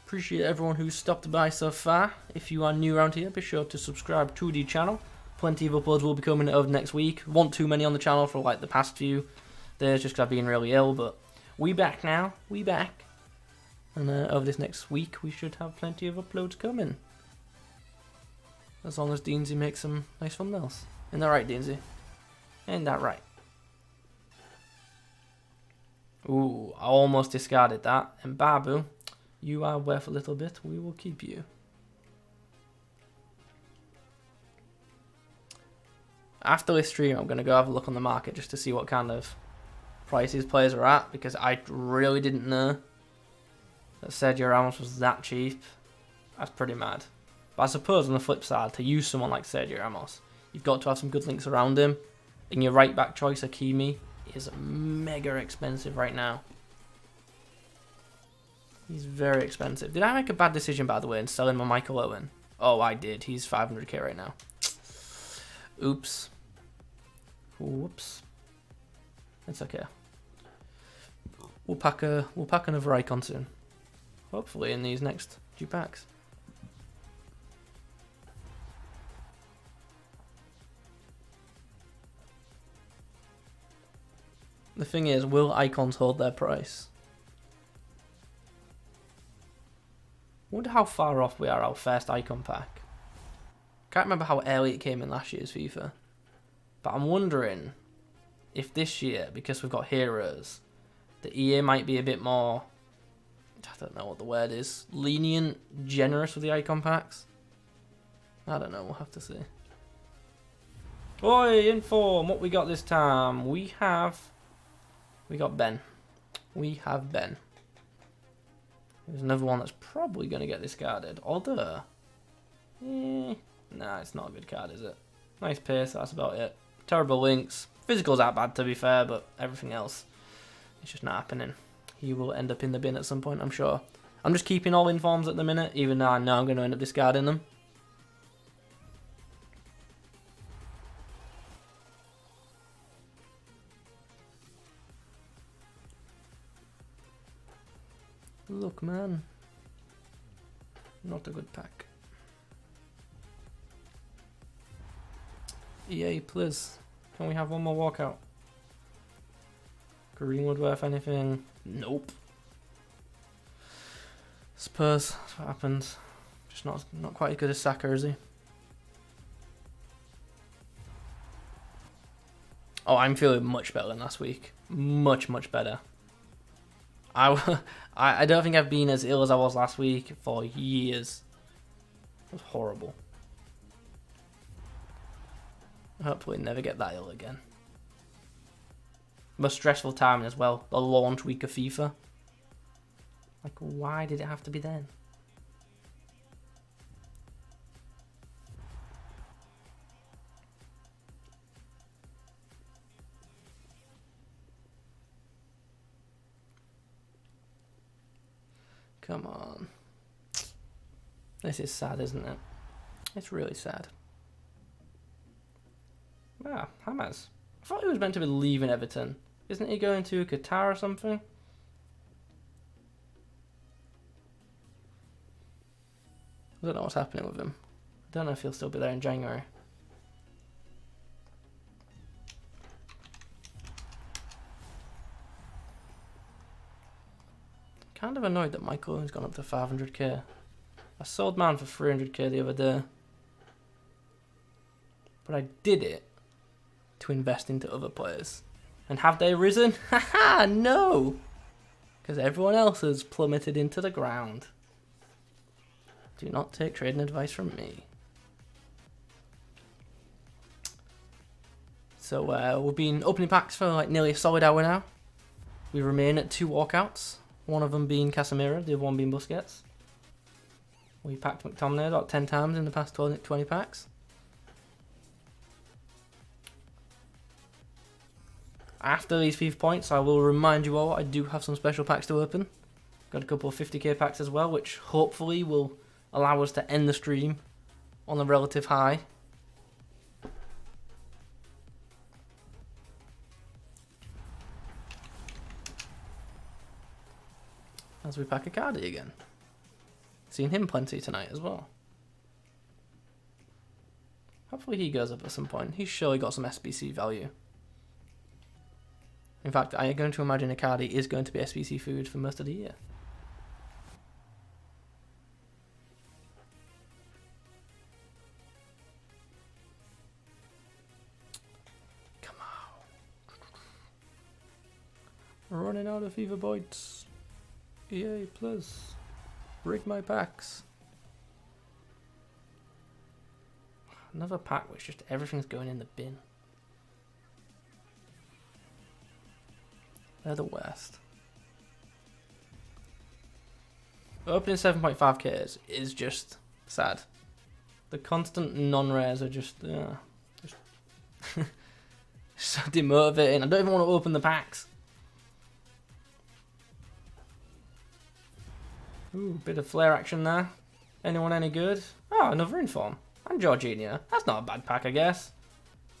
Appreciate everyone who's stopped by so far. If you are new around here, be sure to subscribe to the channel. Plenty of uploads will be coming over next week. Want too many on the channel for like the past few days just because I've been really ill, but we back now. We back. And over this next week, we should have plenty of uploads coming. As long as Deansy makes some nice thumbnails. Isn't that right, Deansy? Ain't that right? Ooh, I almost discarded that. And Babu, you are worth a little bit. We will keep you. After this stream, I'm going to go have a look on the market just to see what kind of prices players are at, because I really didn't know that Sergio Ramos was that cheap. That's pretty mad. But I suppose on the flip side, to use someone like Sergio Ramos, you've got to have some good links around him. And your right back choice, Hakimi, is mega expensive right now. He's very expensive. Did I make a bad decision, by the way, in selling my Michael Owen? Oh, I did. He's 500k right now. Oops. Whoops. It's okay. We'll pack another icon soon. Hopefully in these next few packs. The thing is, will icons hold their price? Wonder how far off we are our first icon pack. Can't remember how early it came in last year's FIFA. But I'm wondering if this year, because we've got heroes, the EA might be a bit more, I don't know what the word is, lenient, generous with the icon packs. I don't know, we'll have to see. Oi, inform, what we got this time? We got Ben. We have Ben. There's another one that's probably going to get discarded. Although, nah, it's not a good card, is it? Nice pace, that's about it. Terrible links. Physicals aren't bad, to be fair, but everything else, it's just not happening. He will end up in the bin at some point, I'm sure. I'm just keeping all informs at the minute, even though I know I'm going to end up discarding them. Look, man. Not a good pack. EA, please. Can we have one more walkout? Greenwood worth anything? Nope. Spurs, that's what happens. Just not quite as good as Saka, is he? Oh, I'm feeling much better than last week. Much, much better. I don't think I've been as ill as I was last week for years. It was horrible. Hopefully never get that ill again. Most stressful time as well, the launch week of FIFA. Like, why did it have to be then? Come on. This is sad, isn't it? It's really sad. Ah, Hamas. I thought he was meant to be leaving Everton. Isn't he going to Qatar or something? I don't know what's happening with him. I don't know if he'll still be there in January. Kind of annoyed that Michael Owen's gone up to 500k. I sold mine for 300k the other day. But I did it to invest into other players. And have they risen? Haha, no! Because everyone else has plummeted into the ground. Do not take trading advice from me. So we've been opening packs for like nearly a solid hour now. We remain at 2 walkouts. One of them being Casemiro, the other one being Busquets. We packed McTominay about 10 times in the past 20 packs. After these FIFA points, I will remind you all I do have some special packs to open. Got a couple of 50k packs as well, which hopefully will allow us to end the stream on a relative high. as we pack Icardi again. Seen him plenty tonight as well. Hopefully he goes up at some point. He's surely got some SBC value. In fact, I am going to imagine Icardi is going to be SBC food for most of the year. Come on. Running out of Fifa points. EA Plus. Rig my packs. Another pack which just everything's going in the bin. They're the worst. Opening 7.5k is just sad. The constant non-rares are just so demotivating. I don't even want to open the packs. Ooh, bit of flare action there. Anyone any good? Oh, another inform. And Jorginho. That's not a bad pack, I guess.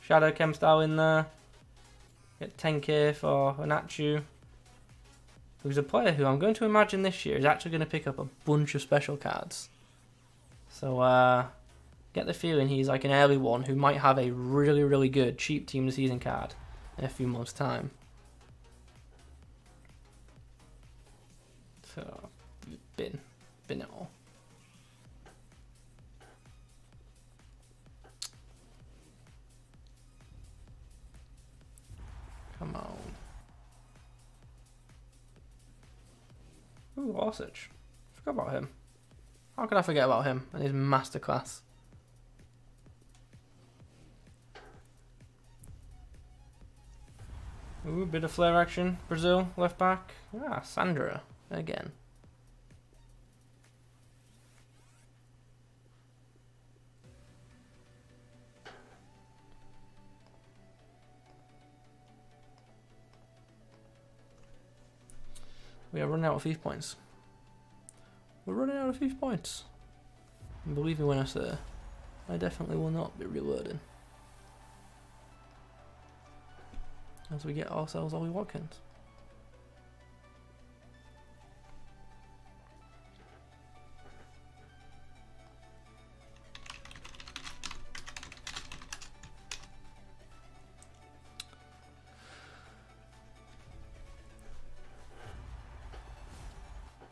Shadow Chem style in there. Get 10k for Anachu. Who's a player who I'm going to imagine this year is actually going to pick up a bunch of special cards. So, get the feeling he's like an early one who might have a really, really good cheap team of the season card in a few months' time. So, bin it all. Come on. Ooh, Orsic. Forgot about him. How could I forget about him and his masterclass? Ooh, bit of flare action. Brazil, left back. Ah, Sandra again. We are running out of FIFA points. We're running out of FIFA points. And believe me when I say, I definitely will not be reloading. As we get ourselves Ollie Watkins.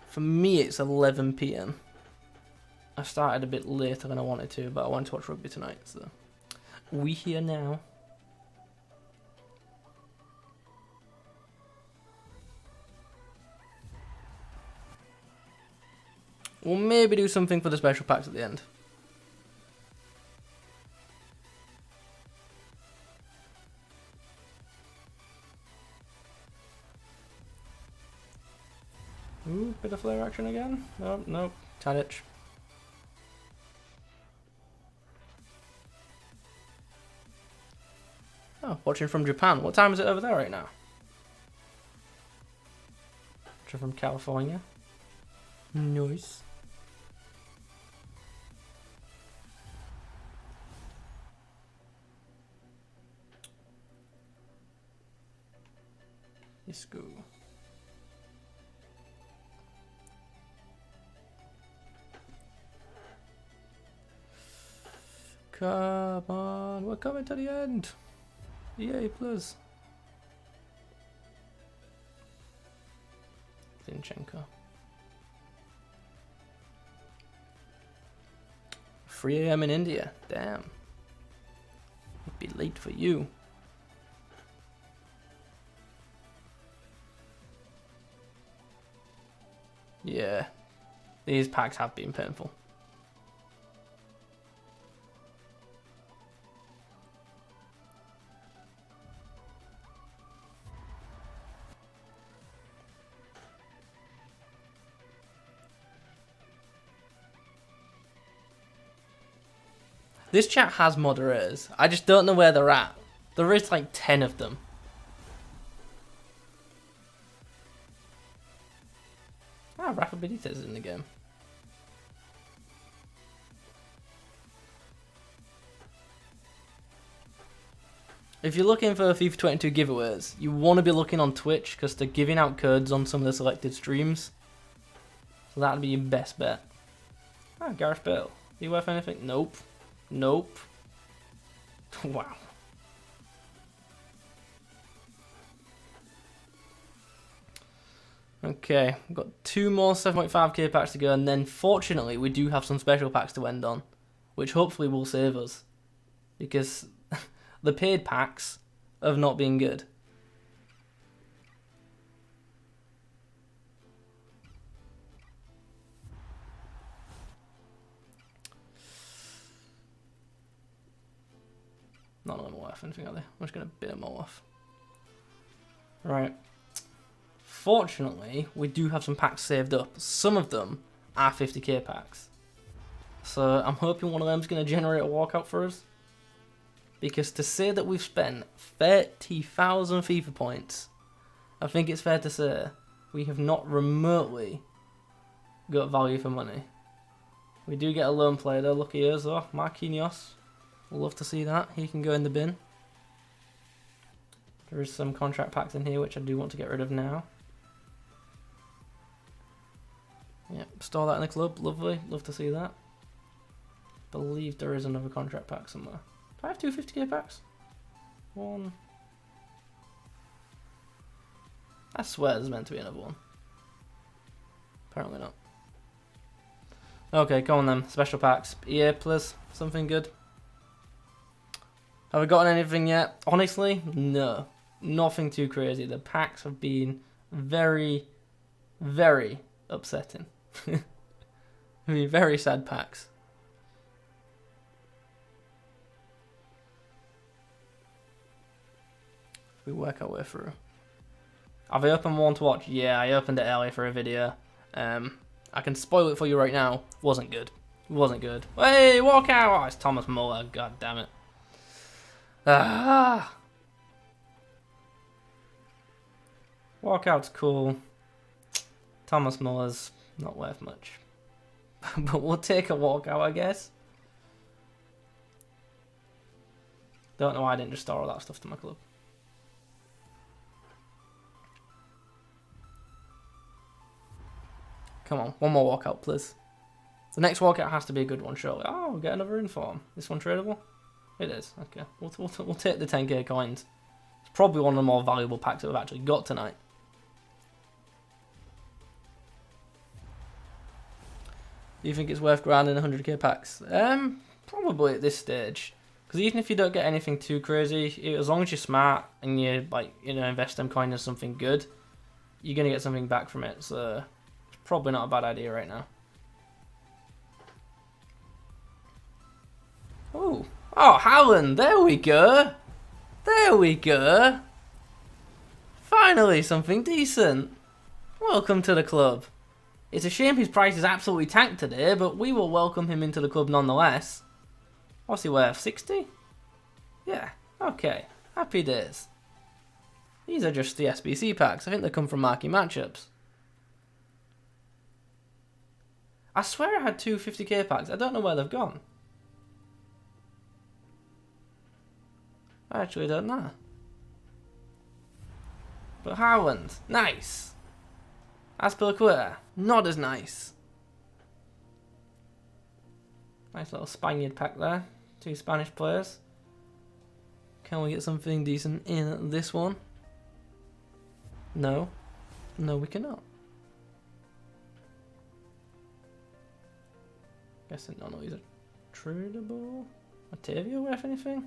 For me, it's 11 PM. I started a bit later than I wanted to, but I wanted to watch rugby tonight, so we here now. We'll maybe do something for the special packs at the end. Ooh, bit of flare action again. Oh, no, Tadic. Oh, watching from Japan. What time is it over there right now? Watching from California. Nice. Let's go. Come on, we're coming to the end. EA Plus. Zinchenko. 3 AM in India. Damn. It'd be late for you. Yeah. These packs have been painful. This chat has moderators. I just don't know where they're at. There is like 10 of them. Ah, Rafa Benitez is in the game. If you're looking for FIFA 22 giveaways, you want to be looking on Twitch because they're giving out codes on some of the selected streams. So that'd be your best bet. Ah, Gareth Bale. Is he worth anything? Nope. Nope. Wow. Okay, we've got 2 more 7.5k packs to go, and then fortunately we do have some special packs to end on, which hopefully will save us, because the paid packs have not been good. None of them are worth anything, are they? I'm just going to bid them all off. Right. Fortunately, we do have some packs saved up. Some of them are 50k packs. So I'm hoping one of them is going to generate a walkout for us. Because to say that we've spent 30,000 FIFA points, I think it's fair to say we have not remotely got value for money. We do get a lone player though, lucky us though, Marquinhos. We'll love to see that. He can go in the bin. There is some contract packs in here which I do want to get rid of now. Yep, store that in the club. Lovely. Love to see that. Believe there is another contract pack somewhere. Do I have 2 50k packs? One. I swear there's meant to be another one. Apparently not. Okay, come on then. Special packs. EA, please. Something good. Have we gotten anything yet? Honestly, no. Nothing too crazy. The packs have been very, very upsetting. I mean, very sad packs. We work our way through. Have I opened one to watch? Yeah, I opened it earlier for a video. I can spoil it for you right now. Wasn't good. Wasn't good. Hey, walk out! Oh, it's Thomas Muller. God damn it. Ah. Walkout's cool. Thomas Muller's not worth much. But we'll take a walkout, I guess. Don't know why I didn't just store all that stuff to my club. Come on, one more walkout, please. The next walkout has to be a good one, surely. Oh, we'll get another inform. This one tradable? It is. Okay, we'll take the 10k coins. It's probably one of the more valuable packs that we've actually got tonight. Do you think it's worth grinding 100k packs? Probably at this stage. Because even if you don't get anything too crazy, as long as you're smart and you invest them coins in something good, you're gonna get something back from it. So it's probably not a bad idea right now. Oh, Haaland! There we go. There we go. Finally, something decent. Welcome to the club. It's a shame his price is absolutely tanked today, but we will welcome him into the club nonetheless. What's he worth? 60? Yeah, okay. Happy days. These are just the SBC packs. I think they come from marquee matchups. I swear I had 2 50k packs. I don't know where they've gone. I actually don't know. But Haaland, nice. Aspilicueta, not as nice. Nice little Spaniard pack there. 2 Spanish players. Can we get something decent in this one? No. No, we cannot. Guessing none of these are tradable. Otavio worth anything?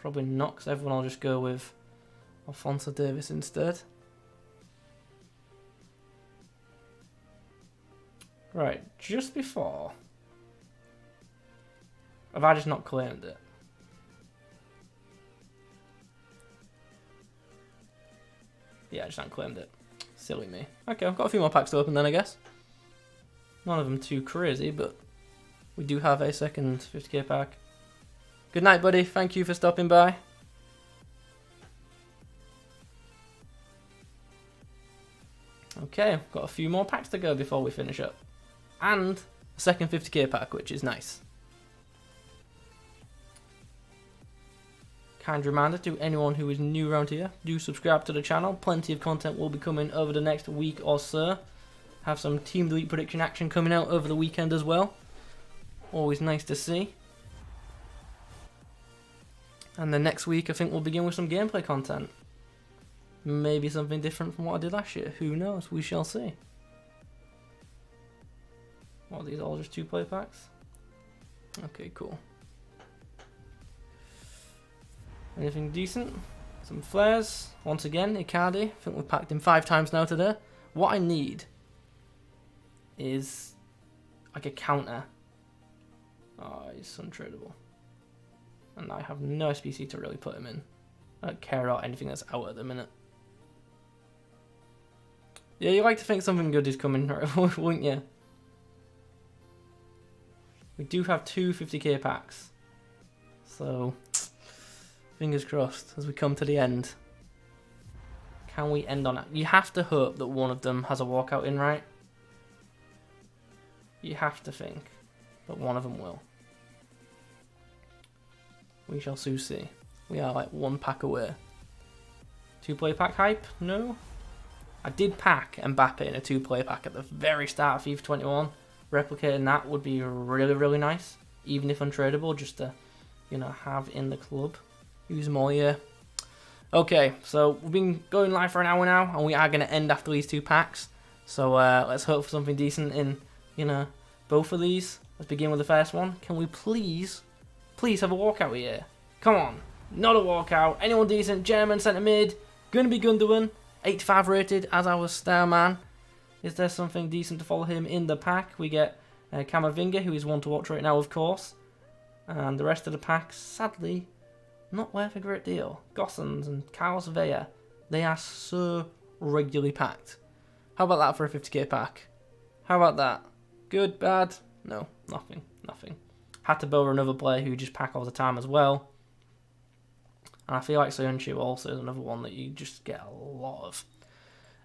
Probably not, because everyone will just go with Alphonso Davies instead. Right, just before. Have I just not claimed it? Yeah, I just haven't claimed it. Silly me. Okay, I've got a few more packs to open then, I guess. None of them too crazy, but we do have a second 50k pack. Good night, buddy. Thank you for stopping by. Okay, got a few more packs to go before we finish up. And a second 50k pack, which is nice. Kind reminder to anyone who is new around here, do subscribe to the channel. Plenty of content will be coming over the next week or so. have some Team Delete prediction action coming out over the weekend as well. Always nice to see. And then next week, I think we'll begin with some gameplay content. Maybe something different from what I did last year. Who knows? We shall see. What are these all just 2-player packs? Okay, cool. Anything decent? Some flares. Once again, Icardi. I think we've packed him 5 times now today. What I need is like a counter. Oh, he's untradeable. And I have no SPC to really put him in. I don't care about anything that's out at the minute. Yeah, you like to think something good is coming, wouldn't you? We do have 2 50k packs. So, fingers crossed as we come to the end. Can we end on it? You have to hope that one of them has a walkout in, right? You have to think that one of them will. We shall soon see. We are like 1 pack away. 2-player pack hype? No. I did pack Mbappe in a 2-player pack at the very start of FIFA 21. Replicating that would be really, really nice. Even if untradeable, just to, you know, have in the club. Use them all year. Okay, so we've been going live for an hour now, and we are going to end after these 2 packs. So let's hope for something decent in, you know, both of these. Let's begin with the first one. Can we please have a walkout here? Come on. Not a walkout. Anyone decent? German centre mid. Gonna be Gundogan. 85 rated as our star man. Is there something decent to follow him in the pack? We get Camavinga, who is one to watch right now, of course. And the rest of the pack, sadly, not worth a great deal. Gossens and Carlos Vela, they are so regularly packed. How about that for a 50k pack? How about that? Good, bad? No, nothing. Had to borrow another player who just pack all the time as well. And I feel like Soyuncu also is another one that you just get a lot of.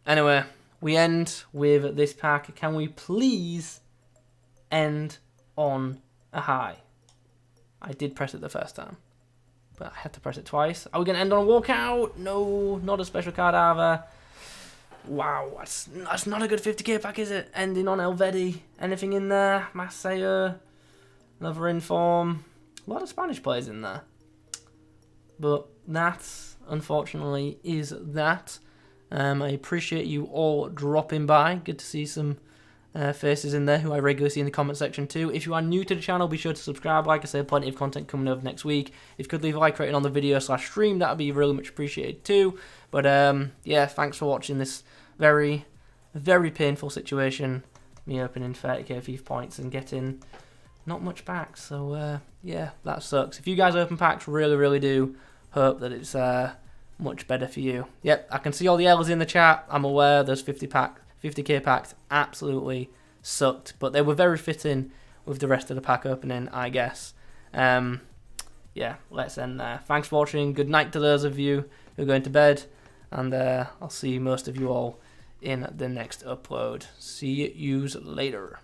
Anyway, we end with this pack. Can we please end on a high? I did press it the first time, but I had to press it twice. Are we going to end on a walkout? No, not a special card either. Wow, that's not a good 50k pack, is it? Ending on Elvedi. Anything in there? Maceo. Another inform. A lot of Spanish players in there. But that, unfortunately, is that. I appreciate you all dropping by. Good to see some faces in there who I regularly see in the comment section too. If you are new to the channel, be sure to subscribe. Like I said, plenty of content coming over next week. If you could leave a like rating on the video /stream, that would be really much appreciated too. But yeah, thanks for watching this very, very painful situation. Me opening 30k FIFA points and getting not much back. So yeah, that sucks. If you guys open packs, really do hope that it's much better for you. Yep, I can see all the errors in the chat. I'm aware those 50k packs absolutely sucked, but they were very fitting with the rest of the pack opening, I guess. Yeah, let's end there. Thanks for watching. Good night to those of you who are going to bed, and I'll see most of you all in the next upload. See yous later.